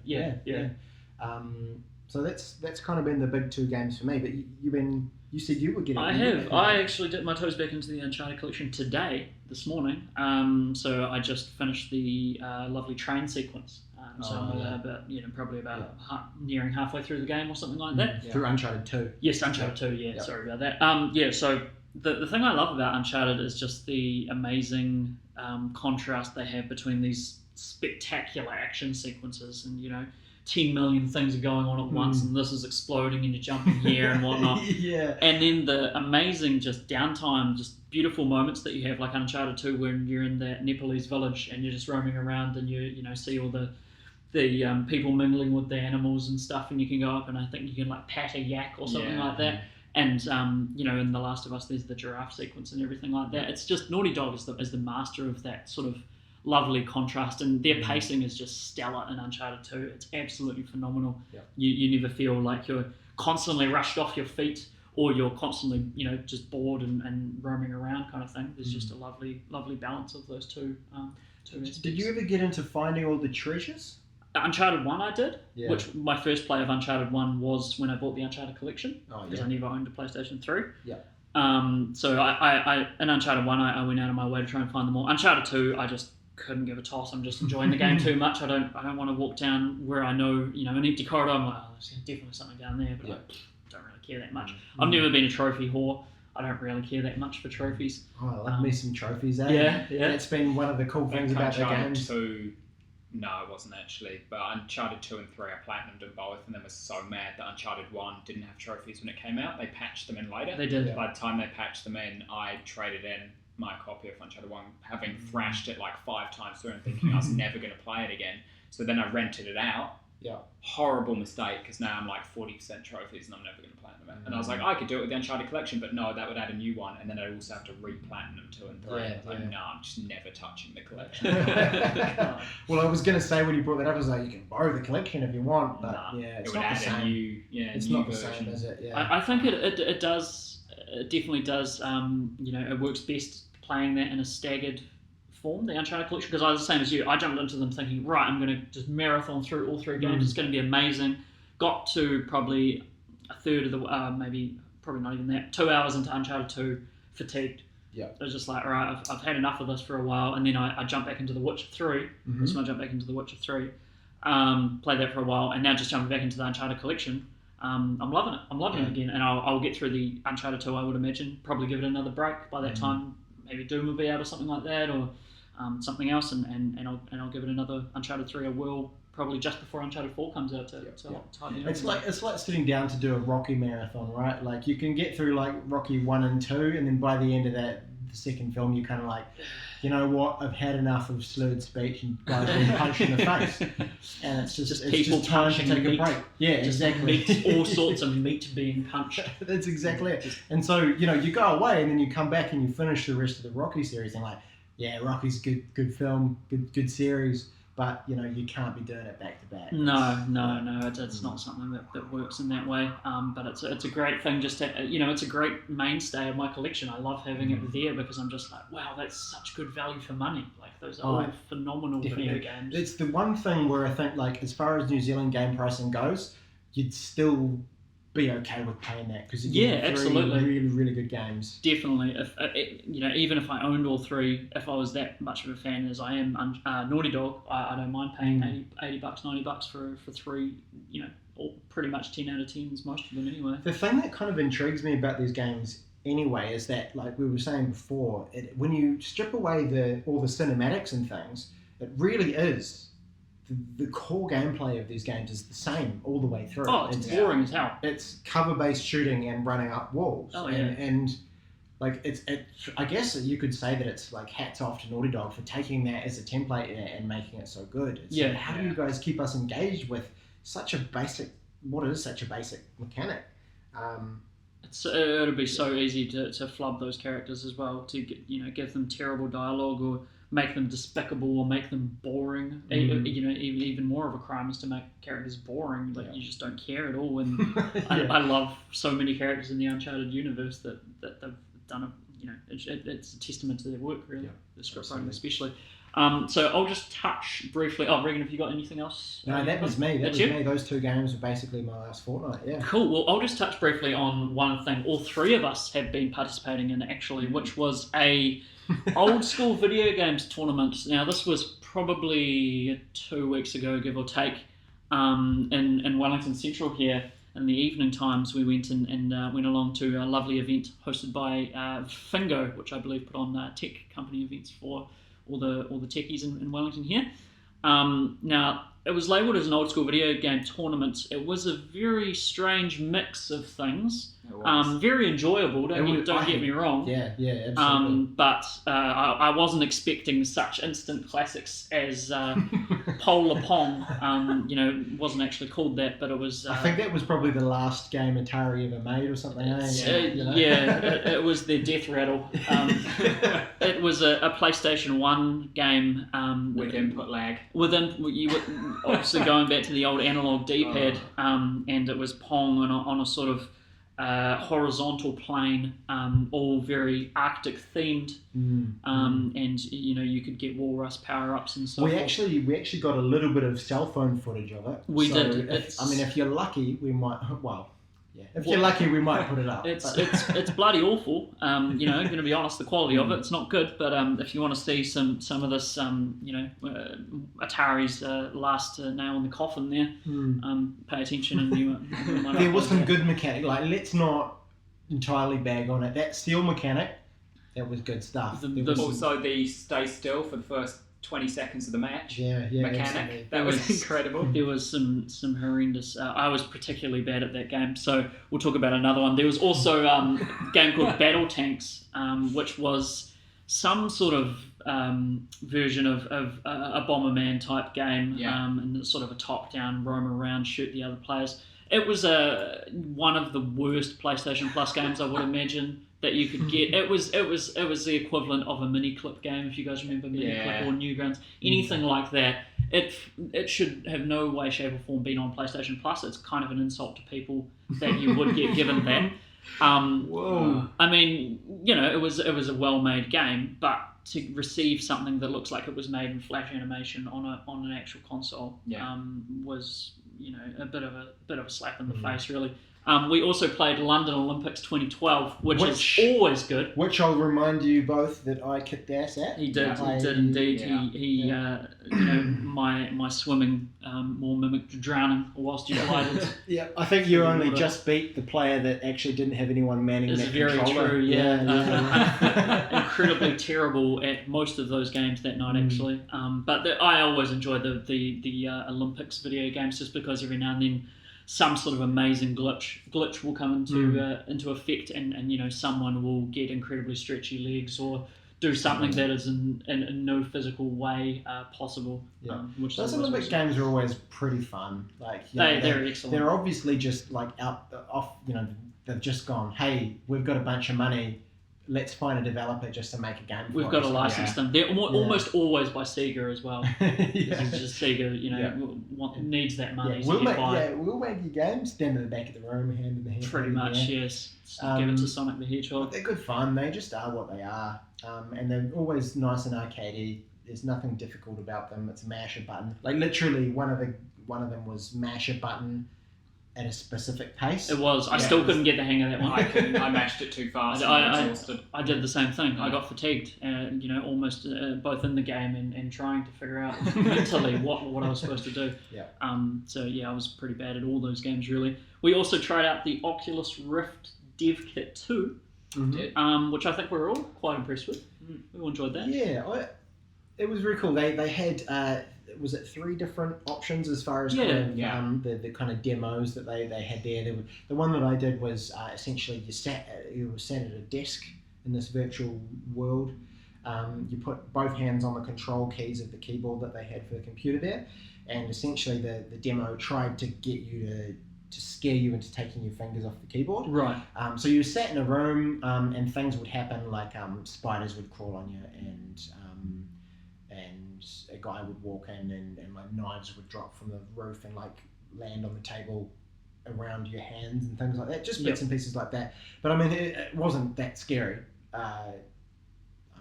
So that's kind of been the big 2 games for me. But you said you were getting. I have. I actually dipped my toes back into the Uncharted Collection this morning. So I just finished the lovely train sequence. Probably nearing halfway through the game or something like that. Through Uncharted 2. Yes, Uncharted 2, yeah, sorry about that. So the thing I love about Uncharted is just the amazing contrast they have between these spectacular action sequences and, 10 million things are going on at once and this is exploding and you're jumping here and whatnot. And then the amazing just downtime, just beautiful moments that you have, like Uncharted 2 when you're in that Nepalese village and you're just roaming around and you see all the people mingling with the animals and stuff, and you can go up and I think you can like pat a yak or something like that. And in The Last of Us, there's the giraffe sequence and everything like that. It's just Naughty Dog is the master of that sort of lovely contrast, and their pacing is just stellar in Uncharted 2. It's absolutely phenomenal. You never feel like you're constantly rushed off your feet or you're constantly just bored and roaming around kind of thing. There's just a lovely balance of those two aspects. Did you ever get into finding all the treasures? Uncharted 1 I did, which my first play of Uncharted 1 was when I bought the Uncharted Collection, because I never owned a PlayStation 3. So I in Uncharted 1 I went out of my way to try and find them all. Uncharted 2 I just couldn't give a toss. I'm just enjoying the game too much. I don't want to walk down where I know an empty corridor. I'm like, there's definitely something down there, but I don't really care that much. I've never been a trophy whore. I don't really care that much for trophies. I love me some trophies, eh? Yeah. It's been one of the cool things about the games. No, it wasn't actually. But Uncharted 2 and 3, I platinumed them both, and then was so mad that Uncharted 1 didn't have trophies when it came out. They patched them in later. They did. By the time they patched them in, I traded in my copy of Uncharted 1, having thrashed it like 5 times through and thinking I was never going to play it again. So then I rented it out. Horrible mistake, because now I'm like 40% trophies and I'm never going to platinum it. And I was like, I could do it with the Uncharted Collection, but no, that would add a new one, and then I'd also have to re-platinum 2 and 3. I was like, no, I'm just never touching the collection. Well, I was going to say when you brought that up, I was like, you can borrow the collection if you want, but it's not the same. It's not the same, is it? I think it does. It definitely does. It works best playing that in a staggered form, the Uncharted Collection, because I was the same as you. I jumped into them thinking, right, I'm going to just marathon through all 3 games. It's going to be amazing. Got to probably a third of the, probably not even that, 2 hours into Uncharted 2, fatigued. I was just like, all right, I've had enough of this for a while, and then I jumped back into The Witcher 3. That's when I jumped back into The Witcher 3. Played that for a while, and now just jumping back into the Uncharted Collection. I'm loving it. I'm loving it again, and I'll get through the Uncharted 2, I would imagine. Probably give it another break by that time. Maybe Doom will be out or something like that, or something else, and I'll give it another Uncharted 3. I will probably just before Uncharted 4 comes out. It's like sitting down to do a Rocky marathon, right? Like you can get through like Rocky 1 and 2, and then by the end of the second film, you're kind of like, you know what? I've had enough of slurred speech and guys being punched in the face, and it's just time to take a break. Yeah, exactly. All sorts of meat being punched. That's exactly it. And so you go away, and then you come back and you finish the rest of the Rocky series, and like, yeah, Rocky's good film, good series. but you can't be doing it back to back. No, it's not something that works in that way. But it's a great thing. Just to, it's a great mainstay of my collection. I love having it there because I'm just like, wow, that's such good value for money. Like those are all phenomenal video games. It's the one thing where I think, like, as far as New Zealand game pricing goes, you'd still be okay with paying that because absolutely, really, really good games. Definitely, if even if I owned all three, if I was that much of a fan as I am, Naughty Dog, I don't mind paying $80, $90 for three. All pretty much 10 out of 10s, most of them anyway. The thing that kind of intrigues me about these games anyway is that, like we were saying before, when you strip away all the cinematics and things, it really is. The core gameplay of these games is the same all the way through. Oh, it's boring as hell. It's cover-based shooting and running up walls. Oh, yeah. And like I guess you could say that it's like hats off to Naughty Dog for taking that as a template and making it so good. It's like, how do you guys keep us engaged with such a basic mechanic? It'll be so easy to flub those characters as well, to give them terrible dialogue or make them despicable or make them boring. Even more of a crime is to make characters boring. Like you just don't care at all. And I love so many characters in the Uncharted universe that they've done it's a testament to their work, really. The script writing especially. So I'll just touch briefly. Oh, Reagan, have you got anything else? No, that was me. That was me. Those two games were basically my last fortnight. Yeah. Cool. Well, I'll just touch briefly on one thing all three of us have been participating in, actually, which was a old school video games tournament. Now, this was probably 2 weeks ago, give or take, in Wellington Central here. In the evening times, we went and went along to a lovely event hosted by Fingo, which I believe put on tech company events for all the techies in Wellington here. Now, it was labelled as an old school video game tournament. It was a very strange mix of things. Very enjoyable, don't get me wrong. Yeah, absolutely. But I wasn't expecting such instant classics as Polar Pong. Wasn't actually called that, but it was... I think that was probably the last game Atari ever made or something. It was their death rattle. It was a PlayStation 1 game. With input lag. Obviously going back to the old analog D-pad, and it was Pong on a sort of horizontal plane, all very Arctic themed, and you could get walrus power-ups and so forth. We actually got a little bit of cell phone footage of it. We did. If you're lucky, we might. If you're lucky, we might put it up. It's bloody awful. I'm going to be honest. The quality of it's not good. But if you want to see some of this, Atari's last nail in the coffin there, pay attention and you might. There was some good mechanic. Like, let's not entirely bag on it. That steel mechanic, that was good stuff. Also, the stay still for the first 20 seconds of the match. Mechanic. Absolutely. That was incredible. There was some horrendous... I was particularly bad at that game, so we'll talk about another one. There was also a game called Battle Tanks, which was some sort of version of a Bomberman type game, and sort of a top-down, roam around, shoot the other players. It was one of the worst PlayStation Plus games, I would imagine, that you could get. It was the equivalent of a mini clip game, if you guys remember mini clip or Newgrounds, anything like that. It should have no way, shape or form been on PlayStation Plus. It's kind of an insult to people that you would get given that. Whoa! I mean, it was a well-made game, but to receive something that looks like it was made in Flash animation on an actual console was a bit of a slap in the face, really. We also played London Olympics 2012, which is always good. Which I'll remind you both that I kicked ass at. He did indeed. My swimming more mimicked drowning whilst you glided. Yeah, I think you only just beat the player that actually didn't have anyone manning that controller. It's very true, yeah. Incredibly terrible at most of those games that night, actually. But I always enjoy the Olympics video games just because every now and then some sort of amazing glitch will come into effect, and someone will get incredibly stretchy legs or do something that is in no physical way possible. Which those Olympic games are always pretty fun. Like they're excellent. They're obviously just like off. They've just gone, hey, we've got a bunch of money. let's find a developer just to make a game. We've got to license them. They're almost always by Sega as well. It's just Sega, needs that money. We'll make your games. Stand in the back of the room, hand in the hand. Pretty much, yes. Give it to Sonic the Hedgehog. They're good fun. They just are what they are, and they're always nice and arcadey. There's nothing difficult about them. It's mash a button. Like literally, one of them was mash a button at a specific pace. It was. I still couldn't get the hang of that one. I couldn't. I mashed it too fast. I did the same thing. I got fatigued, almost both in the game and trying to figure out mentally what I was supposed to do. Yeah. I was pretty bad at all those games really. We also tried out the Oculus Rift Dev Kit 2, which I think we were all quite impressed with. We all enjoyed that. Yeah, it was really cool. They had. Was it 3 different options as far as the kind of demos that they had there? The one that I did was essentially you were sat at a desk in this virtual world. You put both hands on the control keys of the keyboard that they had for the computer there, and essentially the demo tried to get you to scare you into taking your fingers off the keyboard. Right. So you sat in a room and things would happen like spiders would crawl on you and a guy would walk in and like knives would drop from the roof and like land on the table around your hands and things like that, just bits and pieces like that. But I mean, it wasn't that scary. I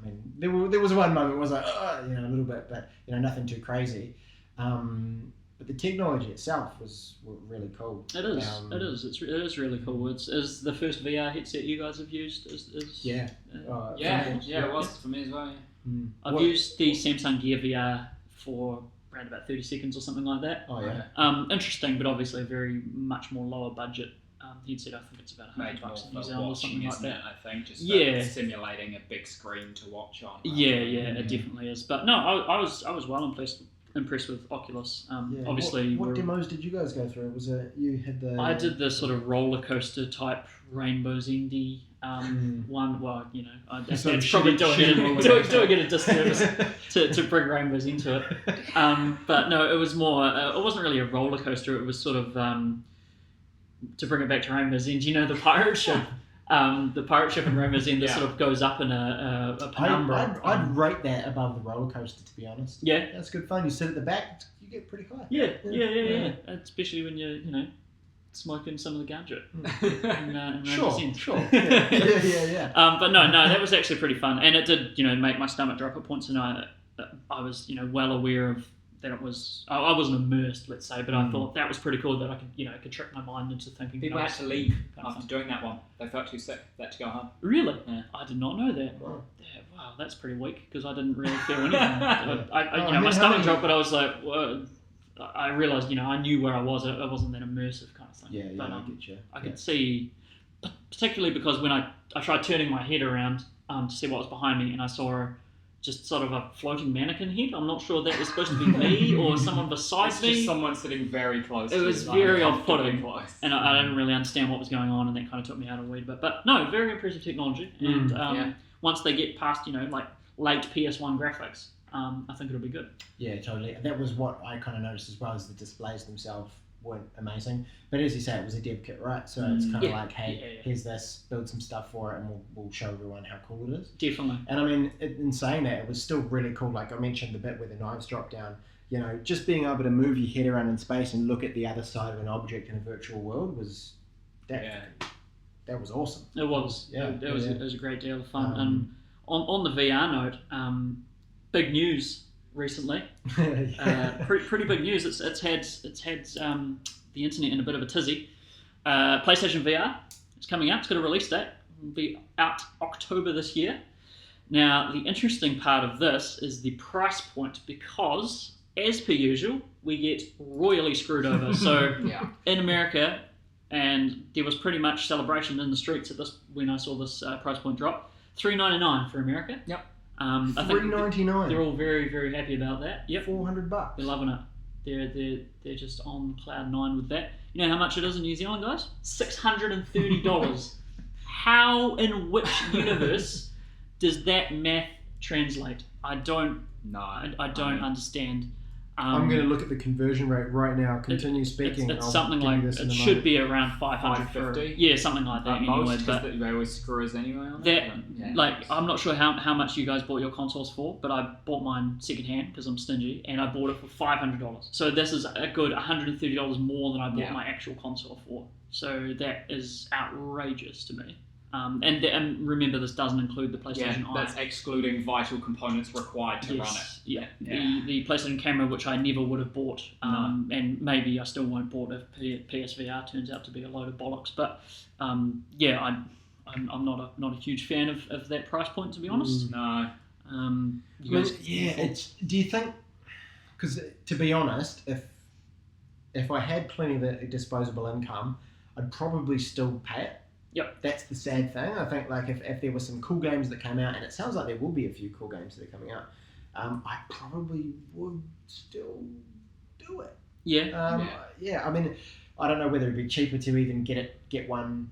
mean, there was one moment it was like, a little bit, but nothing too crazy. But the technology itself was really cool. It is. It is really cool. Is the first VR headset you guys have used? It was for me as well. Yeah. I've used the Samsung Gear VR for around about 30 seconds or something like that. Oh yeah. Interesting, but obviously a very much more lower budget headset. I think it's about $100 in New Zealand or something like that. I think just simulating a big screen to watch on. It definitely is. But no, I was well impressed with Oculus. Obviously, what demos did you guys go through? Was it you had the? I did the sort of roller coaster type Rainbow's Endy one. Well, that's probably doing it a disservice to bring rainbows into it. But no, it was more. It wasn't really a roller coaster. It was sort of to bring it back to Rainbow's End. The pirate ship. The pirate ship in Rainbow's End that sort of goes up in a penumbra. I'd rate that above the roller coaster, to be honest. Yeah, that's good fun. You sit at the back, you get pretty high. Yeah. Especially when you're smoking some of the gadget. Sure. Yeah. But no, that was actually pretty fun, and it did make my stomach drop at points, and I was well aware of that it was. I wasn't immersed, let's say, but I thought that was pretty cool that I could trick my mind into thinking. People had to leave after doing that one. They felt too sick. They had to go home. Really? Yeah. I did not know that. Wow. Yeah, wow, that's pretty weak because I didn't really feel anything. My stomach dropped, but I was like, well, I realised, I knew where I was. It wasn't that immersive kind of thing. Yeah, but, I get you. I could see, particularly because when I tried turning my head around to see what was behind me, and I saw just sort of a floating mannequin head. I'm not sure that was supposed to be me or someone beside me. Just someone sitting very close. It was very off-putting, and I didn't really understand what was going on, and that kind of took me out of the wee bit. But no, very impressive technology, and once they get past, like late PS1 graphics, I think it'll be good. Yeah, totally. That was what I kind of noticed as well, as the displays themselves weren't amazing. But as you say, it was a dev kit, right? So it's kind of like, hey, here's this, build some stuff for it, and we'll show everyone how cool it is. Definitely. And I mean, in saying that, it was still really cool. Like I mentioned the bit where the knives drop down, just being able to move your head around in space and look at the other side of an object in a virtual world was that was awesome. It was. It was a great deal of fun. And on the VR note, big news recently. Pretty big news. It's had the internet in a bit of a tizzy. PlayStation VR is coming out. It's got a release date. It'll be out October this year. Now, the interesting part of this is the price point, because, as per usual, we get royally screwed over. So, in America, and there was pretty much celebration in the streets at this when I saw this price point drop. $399 for America. Yep. I think $399. they're all very, very happy about that. Yep. $400. They're loving it. They're just on cloud nine with that. You know how much it is in New Zealand, guys? $630. How, in which universe does that math translate? I don't understand. I'm going to look at the conversion rate right now. Continue speaking. It's something like it should be around 500 for something like that. Anyway, but they always screw us anyway. On I'm not sure how much you guys bought your consoles for, but I bought mine secondhand because I'm stingy, and I bought it for $500. So this is a good $130 more than I bought my actual console for. So that is outrageous to me. And remember, this doesn't include the PlayStation Eye. That's excluding vital components required to run it. Yeah. The PlayStation camera, which I never would have bought, and maybe I still won't bought if PSVR turns out to be a load of bollocks. But I'm not a huge fan of that price point, to be honest. No. Do you think? Because to be honest, if I had plenty of disposable income, I'd probably still pay it. Yep. That's the sad thing. I think like if there were some cool games that came out, and it sounds like there will be a few cool games that are coming out, I probably would still do it. Yeah. I mean, I don't know whether it'd be cheaper to even get one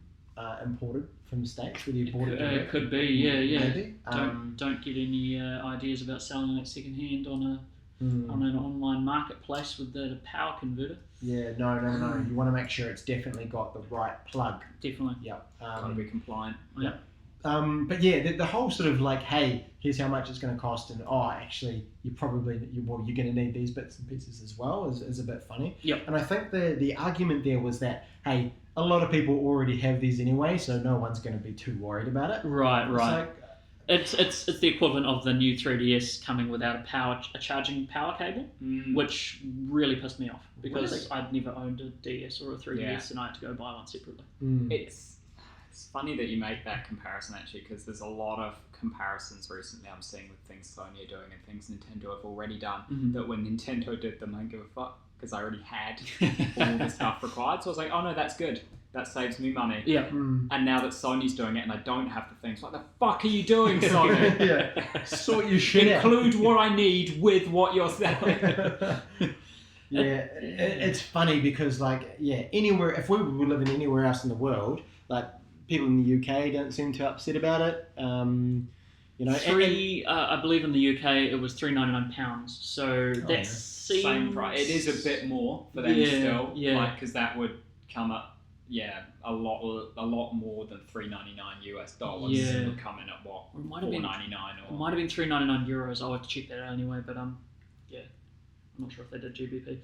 imported from the States, whether you bought it direct. It could be, yeah. Maybe. Don't get any ideas about selling it second hand on an online marketplace with the power converter. Yeah, no. You want to make sure it's definitely got the right plug. Definitely. Yep. Got to be compliant. Yeah. But yeah, the whole sort of like, hey, here's how much it's going to cost, and actually, you're going to need these bits and pieces as well, is a bit funny. Yep. And I think the argument there was that, hey, a lot of people already have these anyway, so no one's going to be too worried about it. Right. It's the equivalent of the new 3DS coming without a charging power cable, which really pissed me off because I'd never owned a DS or a 3DS and I had to go buy one separately. It's funny that you make that comparison actually, because there's a lot of comparisons recently I'm seeing with things Sony are doing and things Nintendo have already done. That when Nintendo did them, I don't give a fuck because I already had all the stuff required. So I was like, oh no, that's good. That saves me money. Yeah. And now that Sony's doing it and I don't have the things, what the fuck are you doing, Sony? Sort your shit out. Include what I need with what you're selling. It's funny because anywhere, if we were living anywhere else in the world, like people in the UK don't seem too upset about it. I believe in the UK it was £399, so that's same price. It is a bit more for them still, because that would come up. A lot more than $3.99 US. It would come in at what? $4.99 or. It might have been €3.99. I'll have to check that out anyway. But I'm not sure if they did GBP.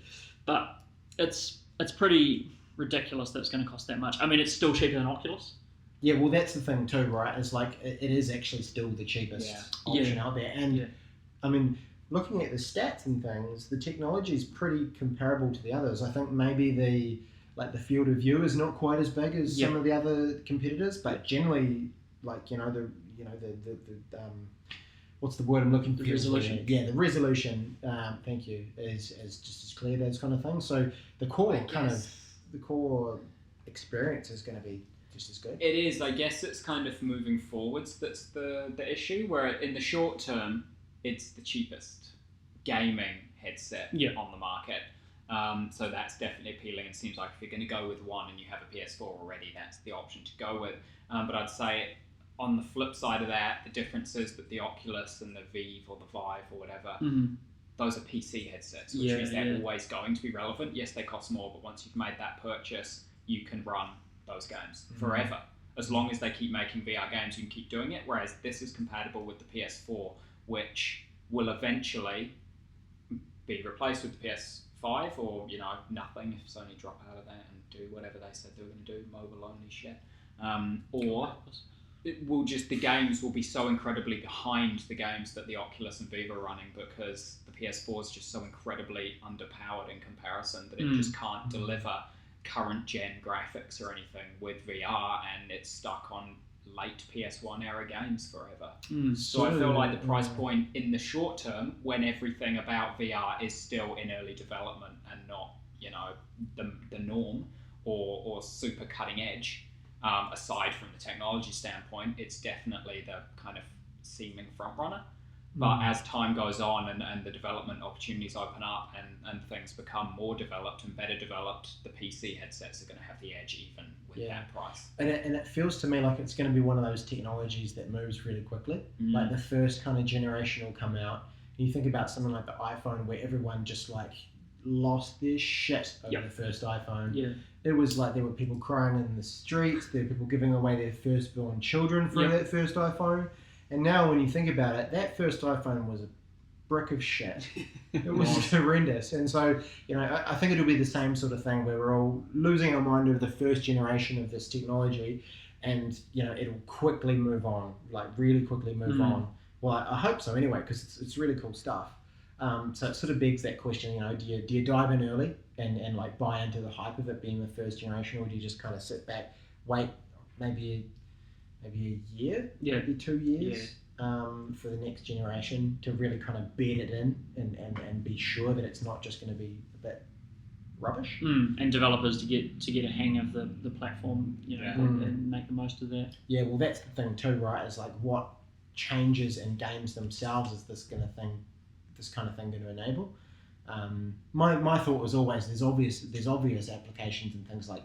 But it's pretty ridiculous that it's going to cost that much. I mean, it's still cheaper than Oculus. Yeah, well, that's the thing too, right? It's like it is actually still the cheapest option out there, and I mean, looking at the stats and things, the technology is pretty comparable to the others. I think maybe the field of view is not quite as big as some of the other competitors, but generally, the what's the word I'm looking for? The resolution. Yeah, the resolution. Thank you. Is just as clear, those kind of things. So the core experience is going to be just as good. It is. I guess it's kind of moving forwards. That's the issue. Where in the short term, it's the cheapest gaming headset on the market. So that's definitely appealing. It seems like if you're going to go with one and you have a PS4 already, that's the option to go with. But I'd say on the flip side of that, the difference is that the Oculus and the Vive or the Vive or whatever, those are PC headsets, which means they're always going to be relevant. Yes, they cost more, but once you've made that purchase, you can run those games forever. As long as they keep making VR games, you can keep doing it. Whereas this is compatible with the PS4, which will eventually be replaced with the PS5 or, nothing if Sony drop out of that and do whatever they said they were going to do, mobile-only shit. Or the games will be so incredibly behind the games that the Oculus and Vive are running because the PS4 is just so incredibly underpowered in comparison that it just can't deliver current gen graphics or anything with VR, and it's stuck on late PS1 era games forever. So I feel like the price point in the short term, when everything about VR is still in early development and not, the norm or super cutting edge, aside from the technology standpoint, it's definitely the kind of seeming front runner. But as time goes on and the development opportunities open up and things become more developed and better developed, the PC headsets are going to have the edge even with that price. And it feels to me like it's going to be one of those technologies that moves really quickly. Like the first kind of generation will come out You think about something like the iPhone, where everyone just like lost their shit over the first iPhone. Yeah. It was like there were people crying in the streets. There were people giving away their firstborn children for that first iPhone. And now, when you think about it, that first iPhone was a brick of shit. It was horrendous. And so, I think it'll be the same sort of thing where we're all losing our mind over the first generation of this technology, and it'll quickly move on, like really quickly move on. Well, I hope so anyway, because it's really cool stuff. So it sort of begs that question, do you dive in early and like buy into the hype of it being the first generation, or do you just kind of sit back, wait maybe a year, maybe 2 years for the next generation to really kind of bed it in and be sure that it's not just going to be a bit rubbish. And developers to get a hang of the platform, and make the most of that. Yeah, well, that's the thing too, right? Is like what changes in games themselves is this kind of thing going to enable. My thought was always there's obvious applications in things like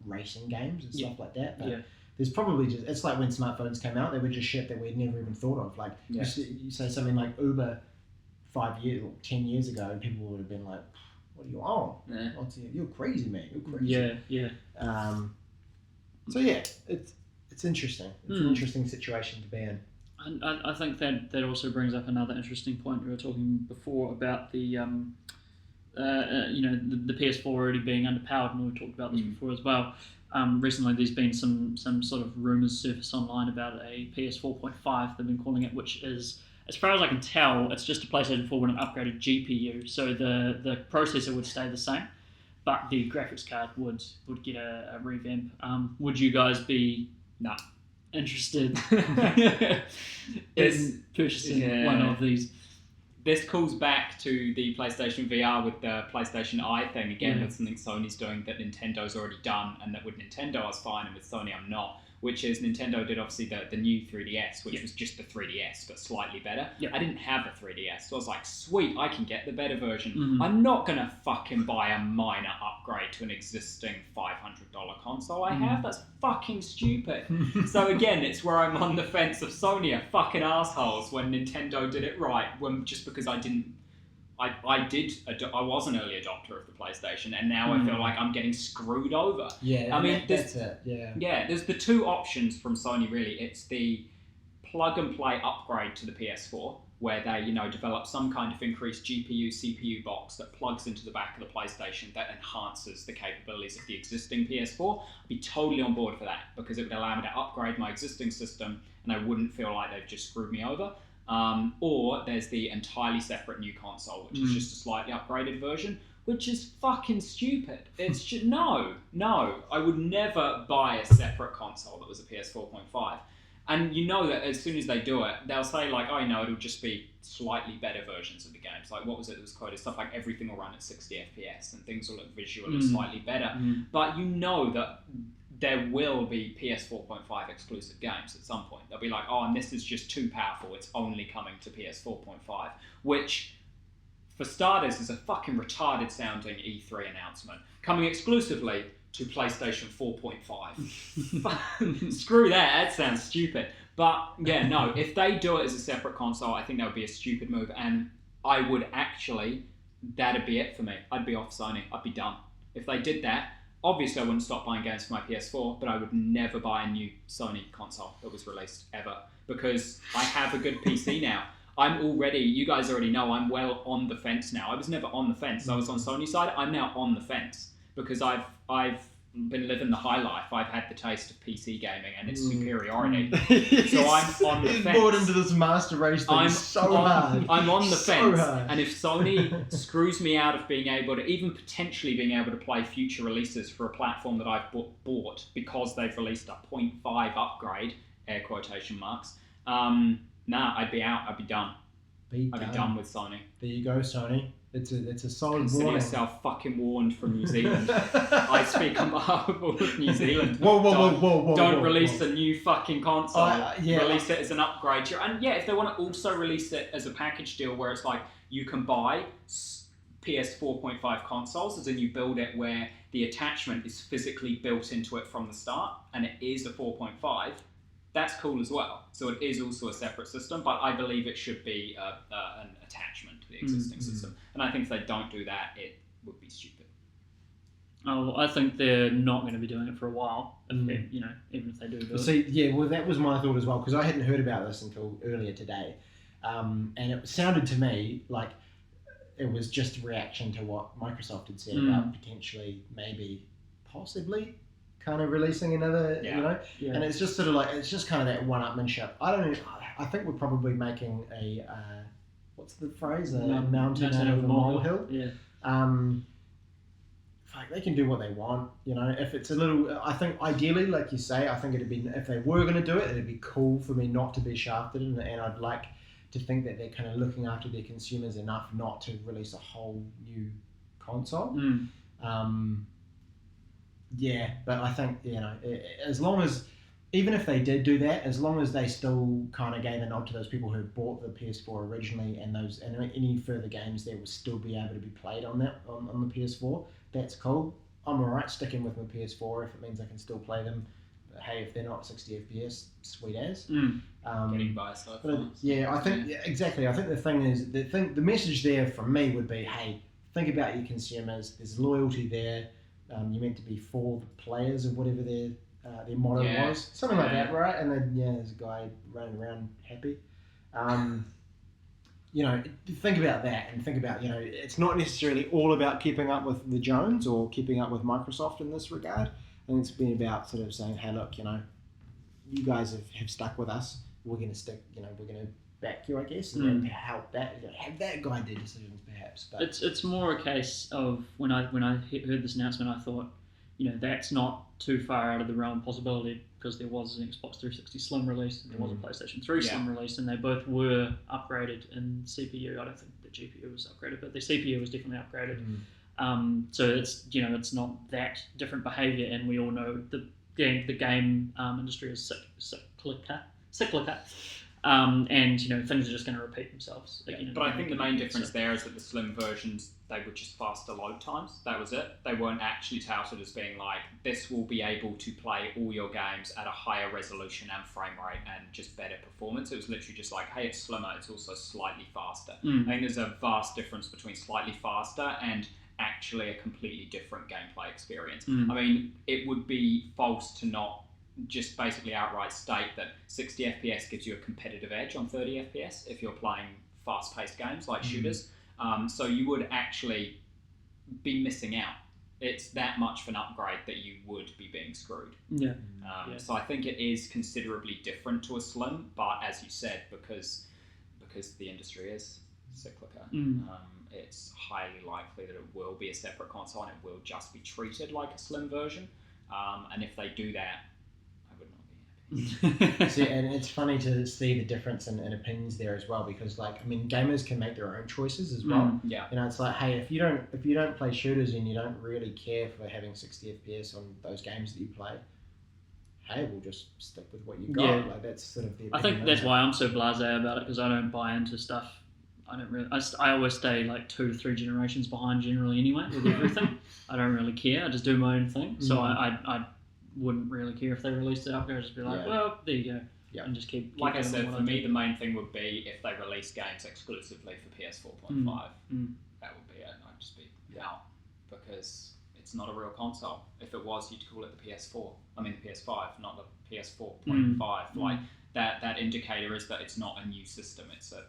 racing games and stuff like that. But there's probably it's like when smartphones came out, they were just shit that we'd never even thought of. Like you say something like Uber 5 years or 10 years ago, and people would have been like, "What are you on? You're crazy, man. You're crazy." Yeah. So yeah, it's interesting. It's an interesting situation to be in. And I think that also brings up another interesting point. We were talking before about the the PS4 already being underpowered, and we talked about this before as well. Recently, there's been some sort of rumours surfaced online about a PS4.5, they've been calling it, which is, as far as I can tell, it's just a PlayStation 4 with an upgraded GPU. So the processor would stay the same, but the graphics card would get a revamp. Would you guys be interested in purchasing one of these? This calls back to the PlayStation VR with the PlayStation Eye thing again, with something Sony's doing that Nintendo's already done, and that with Nintendo I was fine, and with Sony I'm not. Which is Nintendo did obviously the new 3DS, which was just the 3DS but slightly better. I didn't have a 3DS, so I was like, sweet, I can get the better version. I'm not gonna fucking buy a minor upgrade to an existing $500 console I have. That's fucking stupid. So again, it's where I'm on the fence of Sony are fucking assholes when Nintendo did it right, just because I was an early adopter of the PlayStation, and now I feel like I'm getting screwed over. Yeah, I mean, that's it. Yeah. Yeah, there's the two options from Sony really. It's the plug and play upgrade to the PS4, where they develop some kind of increased GPU CPU box that plugs into the back of the PlayStation that enhances the capabilities of the existing PS4. I'd be totally on board for that, because it would allow me to upgrade my existing system, and I wouldn't feel like they've just screwed me over. Or there's the entirely separate new console, which is just a slightly upgraded version, which is fucking stupid. It's just, no, I would never buy a separate console that was a PS4.5. And that as soon as they do it, they'll say like, it'll just be slightly better versions of the games. Like, what was it that was quoted? Stuff like everything will run at 60 FPS and things will look visually slightly better. But that there will be PS4.5 exclusive games at some point. They'll be like, and this is just too powerful, it's only coming to PS4.5, which, for starters, is a fucking retarded sounding E3 announcement, coming exclusively to PlayStation 4.5. Screw that sounds stupid. But yeah, no, if they do it as a separate console, I think that would be a stupid move, and I would that'd be it for me. I'd be off Sony, I'd be done. If they did that, obviously I wouldn't stop buying games for my PS4, but I would never buy a new Sony console that was released ever, because I have a good PC now. You guys already know, I'm well on the fence now. I was never on the fence. I was on Sony's side. I'm now on the fence, because I've been living the high life. I've had the taste of PC gaming and its superiority. So I'm on the fence. Bought into this master race thing hard. I'm on the fence. Hard. And if Sony screws me out of being able to, even potentially being able to play future releases for a platform that I've bought because they've released a 0.5 upgrade, air quotation marks, I'd be out. I'd be done. I'd be done with Sony. There you go, Sony. It's a solid Consider warning. yourself fucking warned from New Zealand. I speak on behalf of all of New Zealand. Whoa. Don't release a new fucking console. Release it as an upgrade. And yeah, if they want to also release it as a package deal where it's like you can buy PS4.5 consoles, as in you build it where the attachment is physically built into it from the start, and it is a 4.5, that's cool as well. So it is also a separate system, but I believe it should be an attachment to the existing system. And I think if they don't do that, it would be stupid. Oh, I think they're not going to be doing it for a while. If even if they do it. See, yeah, well, that was my thought as well, because I hadn't heard about this until earlier today, and it sounded to me like it was just a reaction to what Microsoft had said about potentially, maybe, possibly, kind of releasing another, and it's just sort of like, it's just kind of that one-upmanship. I think we're probably making a, what's the phrase? A mountain out of a molehill. Yeah. They can do what they want, if it's a little, I think ideally, like you say, I think it'd be, if they were going to do it, it'd be cool for me not to be shafted, and I'd like to think that they're kind of looking after their consumers enough not to release a whole new console. Yeah, but I think, as long as, even if they did do that, as long as they still kind of gave a nod to those people who bought the PS4 originally, and any further games there will still be able to be played on that on the PS4, that's cool. I'm alright sticking with my PS4 if it means I can still play them. But hey, if they're not 60 FPS, sweet as. Getting by so far. Yeah, I think exactly. I think the thing is, the message there from me would be, hey, think about your consumers. There's loyalty there. You're meant to be for the players, or whatever their motto was, something like that, right? And then there's a guy running around happy. Think about that, and think about, it's not necessarily all about keeping up with the Jones or keeping up with Microsoft in this regard. I think it's been about sort of saying, hey, look, you guys have stuck with us. We're going to stick, we're going to back you, I guess, and help that, have that guide their decisions, perhaps. But it's more a case of when I heard this announcement, I thought, that's not too far out of the realm of possibility, because there was an Xbox 360 Slim release, and there was a PlayStation 3 Slim release, and they both were upgraded in CPU. I don't think the GPU was upgraded, but the CPU was definitely upgraded. So it's not that different behaviour, and we all know the game industry is cyclical. And things are just going to repeat themselves. But I think the main difference there is that the Slim versions, they were just faster load times. That was it. They weren't actually touted as being like, this will be able to play all your games at a higher resolution and frame rate and just better performance. It was literally just like, hey, it's slimmer, it's also slightly faster. I think there's a vast difference between slightly faster and actually a completely different gameplay experience. I mean, it would be false to not just basically outright state that 60 FPS gives you a competitive edge on 30 FPS if you're playing fast-paced games like shooters. So you would actually be missing out. It's that much of an upgrade that you would be being screwed. So I think it is considerably different to a Slim, but as you said, because the industry is cyclical, it's highly likely that it will be a separate console and it will just be treated like a Slim version. And if they do that, See, and it's funny to see the difference in opinions there as well, because gamers can make their own choices as well. It's like, hey, if you don't play shooters and you don't really care for having 60 FPS on those games that you play, hey, we'll just stick with what you got. That's sort of the opinion. I think that's why I'm so blasé about it, because I don't buy into stuff. I always stay like 2 to 3 generations behind generally anyway with everything. I don't really care. I just do my own thing. So I wouldn't really care if they released it up. I'd just be like, well, there you go. And just keep like I said, for me, the main thing would be if they release games exclusively for PS4.5. That would be it. I'd just be out, because it's not a real console. If it was, you'd call it the PS4. I mean the PS5, not the PS4.5. Like that indicator is that it's not a new system. It's a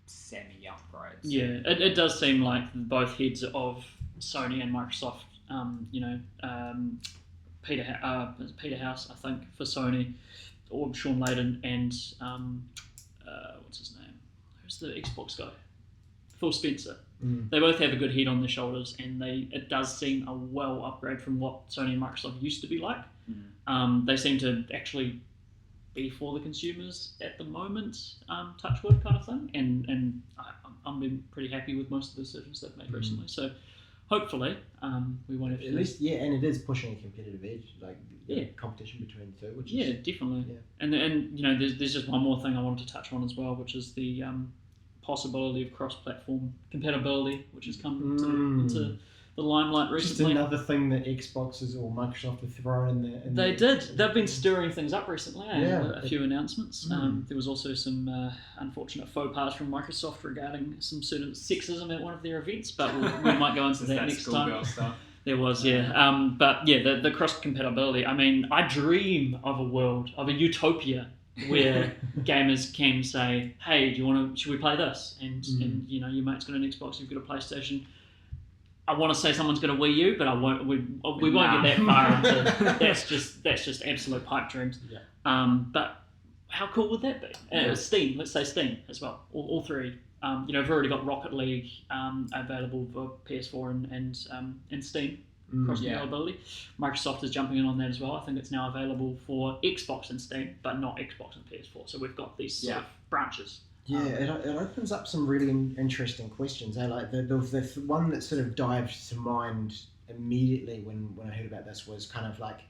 semi-upgrade. Yeah, it does seem like both heads of Sony and Microsoft, Peter House, I think, for Sony, or Sean Layden, and what's his name? Who's the Xbox guy? Phil Spencer. They both have a good head on their shoulders, and it does seem a well upgrade from what Sony and Microsoft used to be like. They seem to actually be for the consumers at the moment, touch wood kind of thing, and I'm been pretty happy with most of the decisions they've made recently. So hopefully we won't have at least, and it is pushing a competitive edge, competition between the two, which is definitely. And there's just one more thing I wanted to touch on as well, which is the possibility of cross-platform compatibility, which has come into the limelight Just recently. another thing that Xboxes or Microsoft have thrown in there. They did. They've been stirring things up recently. A few announcements. There was also some unfortunate faux pas from Microsoft regarding some certain sexism at one of their events, but we might go into that next time. Stuff. There was, yeah. But yeah, the cross compatibility. I mean, I dream of a world, of a utopia where gamers can say, "Hey, should we play this?" And your mate's got an Xbox, you've got a PlayStation. I want to say someone's got a Wii U, but I won't. We won't get that far into. That's just absolute pipe dreams. Yeah. But how cool would that be? Steam, let's say Steam as well. All three. We've already got Rocket League available for PS4 and Steam cross availability. Microsoft is jumping in on that as well. I think it's now available for Xbox and Steam, but not Xbox and PS4. So we've got these sort of branches. Yeah, it opens up some really interesting questions. Like the one that sort of dived to mind immediately when I heard about this was kind of like,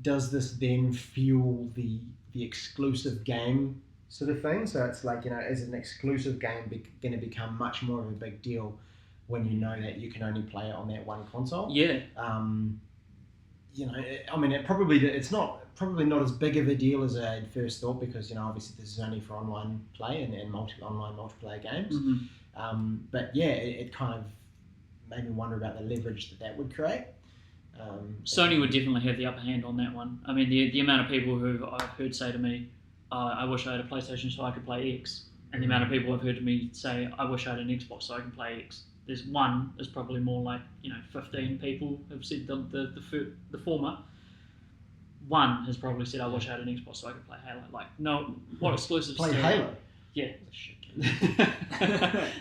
does this then fuel the exclusive game sort of thing? So it's like, is an exclusive game going to become much more of a big deal when you know that you can only play it on that one console? Yeah. It's probably not as big of a deal as I had first thought, because obviously this is only for online play and online multiplayer games. Mm-hmm. But yeah, it kind of made me wonder about the leverage that would create. Sony would definitely have the upper hand on that one. I mean, the amount of people who I've heard say to me, I wish I had a PlayStation so I could play X, and the amount of people I've heard to me say, I wish I had an Xbox so I can play X. There's probably more like 15 people have said the former. One has probably said, I wish I had an Xbox so I could play Halo. Like, no, what exclusives? Play Halo? Yeah.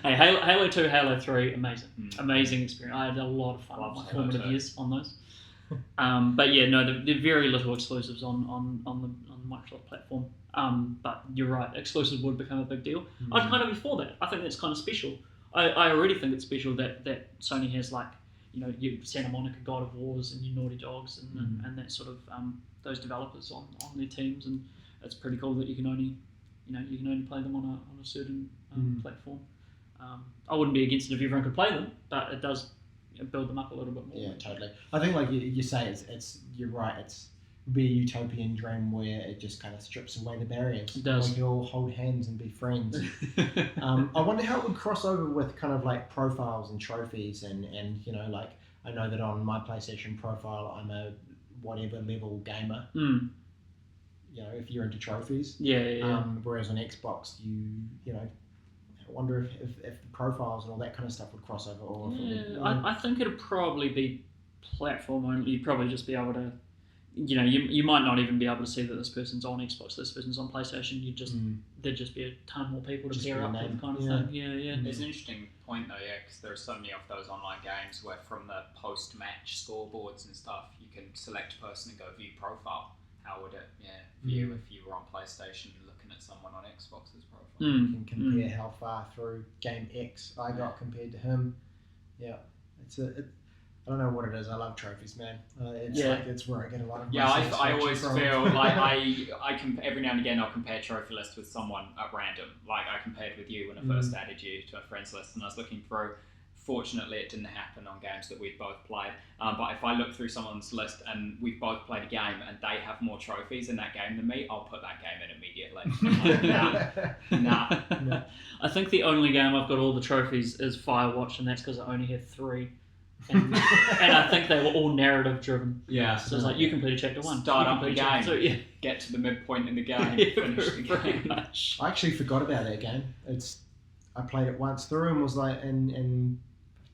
Hey, Halo 2, Halo 3, amazing. Amazing experience. I had a lot of fun in my formative years on those. But yeah, no, there are very little exclusives on the Microsoft platform. But you're right, exclusives would become a big deal. I'd kind of be for that. I think that's kind of special. I already think it's special that Sony has, like, your Santa Monica God of Wars and your Naughty Dogs and that sort of those developers on their teams, and it's pretty cool that you can only play them on a certain platform. I wouldn't be against it if everyone could play them, but it does build them up a little bit more. Yeah, totally. I think, like you say, it's you're right. It's be a utopian dream where it just kind of strips away the barriers. It does. Like you all hold hands and be friends. I wonder how it would cross over with kind of like profiles and trophies and like, I know that on my PlayStation profile I'm a whatever level gamer. If you're into trophies. Yeah. Whereas on Xbox I wonder if the profiles and all that kind of stuff would cross over, or if it would, I think it'd probably be platform only. You'd probably just be able to, you might not even be able to see that this person's on Xbox, this person's on PlayStation. There'd just be a ton more people to pair up with, kind of thing. Yeah. There's an interesting point though, because there are so many of those online games where from the post-match scoreboards and stuff, you can select a person and go view profile. How would it view if you were on PlayStation looking at someone on Xbox's profile? You can compare how far through game X I got compared to him. Yeah, I don't know what it is. I love trophies, man. It's where I get a lot of. Yeah, I always feel like I every now and again I'll compare trophy lists with someone at random. Like I compared with you when I first added you to a friends list, and I was looking through. Fortunately, it didn't happen on games that we'd both played. But if I look through someone's list and we've both played a game and they have more trophies in that game than me, I'll put that game in immediately. Nah. I think the only game I've got all the trophies is Firewatch, and that's because I only had 3. And I think they were all narrative driven. Yeah. So it's like, you completed chapter 1. Start up the game. 2, get to the midpoint in the game. Finish the game. Much. I actually forgot about that game. I played it once through and was like, and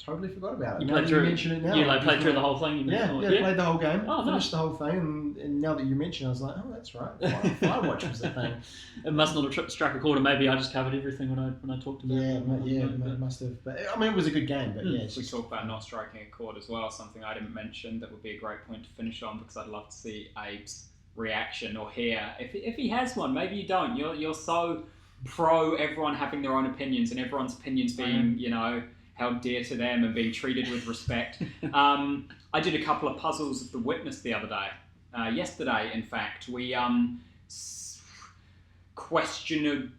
totally forgot about it. You mention it now. You played through the whole thing? Played the whole game. Oh, finished the whole thing, and now that you mention it, I was like, oh, that's right. Firewatch was the thing. It must not have struck a chord, or maybe I just covered everything when I talked about it. It must have. But I mean, it was a good game, but yeah. We talked about not striking a chord as well, something I didn't mention that would be a great point to finish on, because I'd love to see Abe's reaction or hear, if he has one. Maybe you don't. You're so pro everyone having their own opinions and everyone's opinions being, held dear to them and being treated with respect. I did a couple of puzzles of The Witness the other day. Yesterday, in fact, we questionable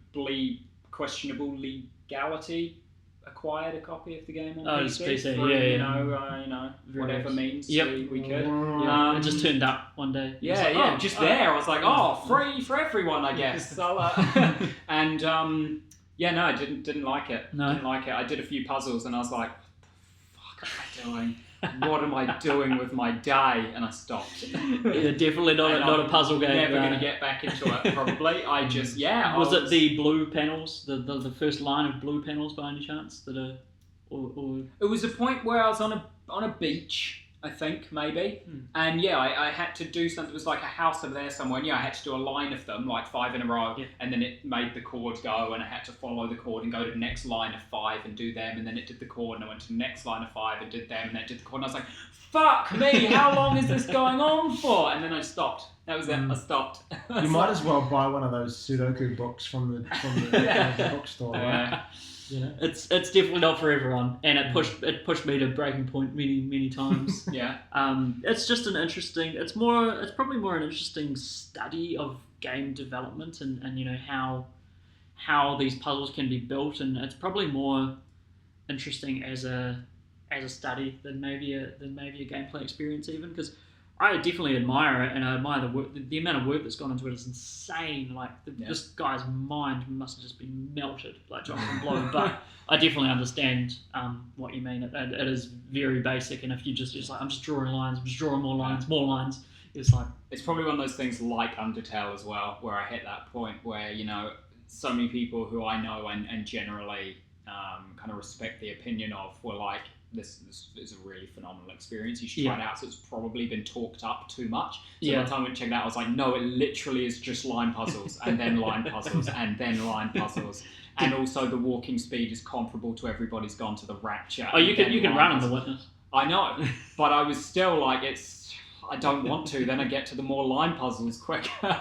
legality acquired a copy of the game on Oh, PC. it's PC, through, yeah. Whatever means Yep. we could. Yeah, it just turned up one day. It was Yeah, like, yeah, oh, just oh. there. I was like, free for everyone, I guess. So, and yeah, no, I didn't like it. No. Didn't like it. I did a few puzzles, and I was like, "What the fuck am I doing? What am I doing with my day?" And I stopped. Yeah, definitely not a puzzle game. Never going to get back into it. Probably. I just Was it the blue panels, the first line of blue panels by any chance that are, or... It was a point where I was on a beach, I think, maybe. And yeah, I had to do something. It was like a house over there somewhere. And yeah, I had to do a line of them, like 5 in a row. Yeah. And then it made the chord go, and I had to follow the chord and go to the next line of 5 and do them. And then it did the chord, and I went to the next line of 5 and did them, and then it did the chord. And I was like, fuck me, how long is this going on for? And then I stopped. That was it. I stopped. You might as well buy one of those Sudoku books from the bookstore, right? You know? It's definitely not for everyone, and it pushed me to breaking point many times. Yeah. It's just an interesting. It's probably more an interesting study of game development and you know how these puzzles can be built, and it's probably more interesting as a study than maybe a gameplay experience even, because I definitely admire it, and I admire the work. The amount of work that's gone into it is insane. Like this guy's mind must have just been melted, like Jonathan Blow. But I definitely understand what you mean. It is very basic, and if you just like, I'm just drawing lines, I'm just drawing more lines. It's like it's probably one of those things like Undertale as well, where I hit that point where so many people who I know and generally kind of respect the opinion of were like, this is a really phenomenal experience. You should try it out. So it's probably been talked up too much. So by the time I went to check it out, I was like, no, it literally is just line puzzles and then line puzzles and then line puzzles. And also the walking speed is comparable to Everybody's Gone to the Rapture. Oh, you can run on the Witness. I know, but I was still like, I don't want to. Then I get to the more line puzzles quicker.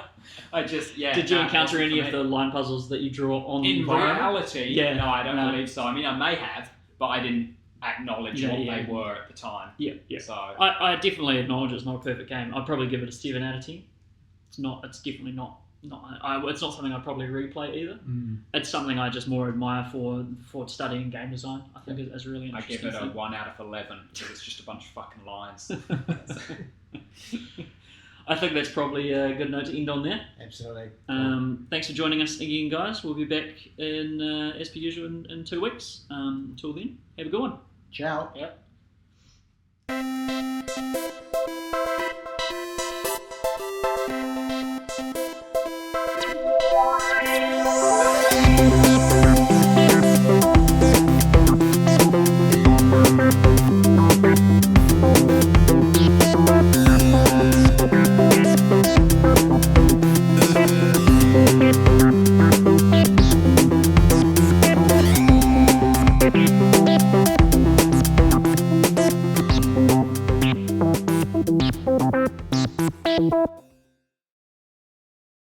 Did you encounter any of the line puzzles that you draw on in reality? Yeah. No, I don't believe so. I mean, I may have, but I didn't acknowledge what they were at the time. Yeah. So I definitely acknowledge it's not a perfect game. I'd probably give it a 7 out of 10. It's definitely not. It's not something I'd probably replay either. It's something I just more admire for studying game design. I think it's really interesting. I give it a 1 out of 11 because it's just a bunch of fucking lines. I think that's probably a good note to end on there. Absolutely. Thanks for joining us again, guys. We'll be back in as per usual in 2 weeks. Until then, have a good one. Ciao. Yep. Thank you.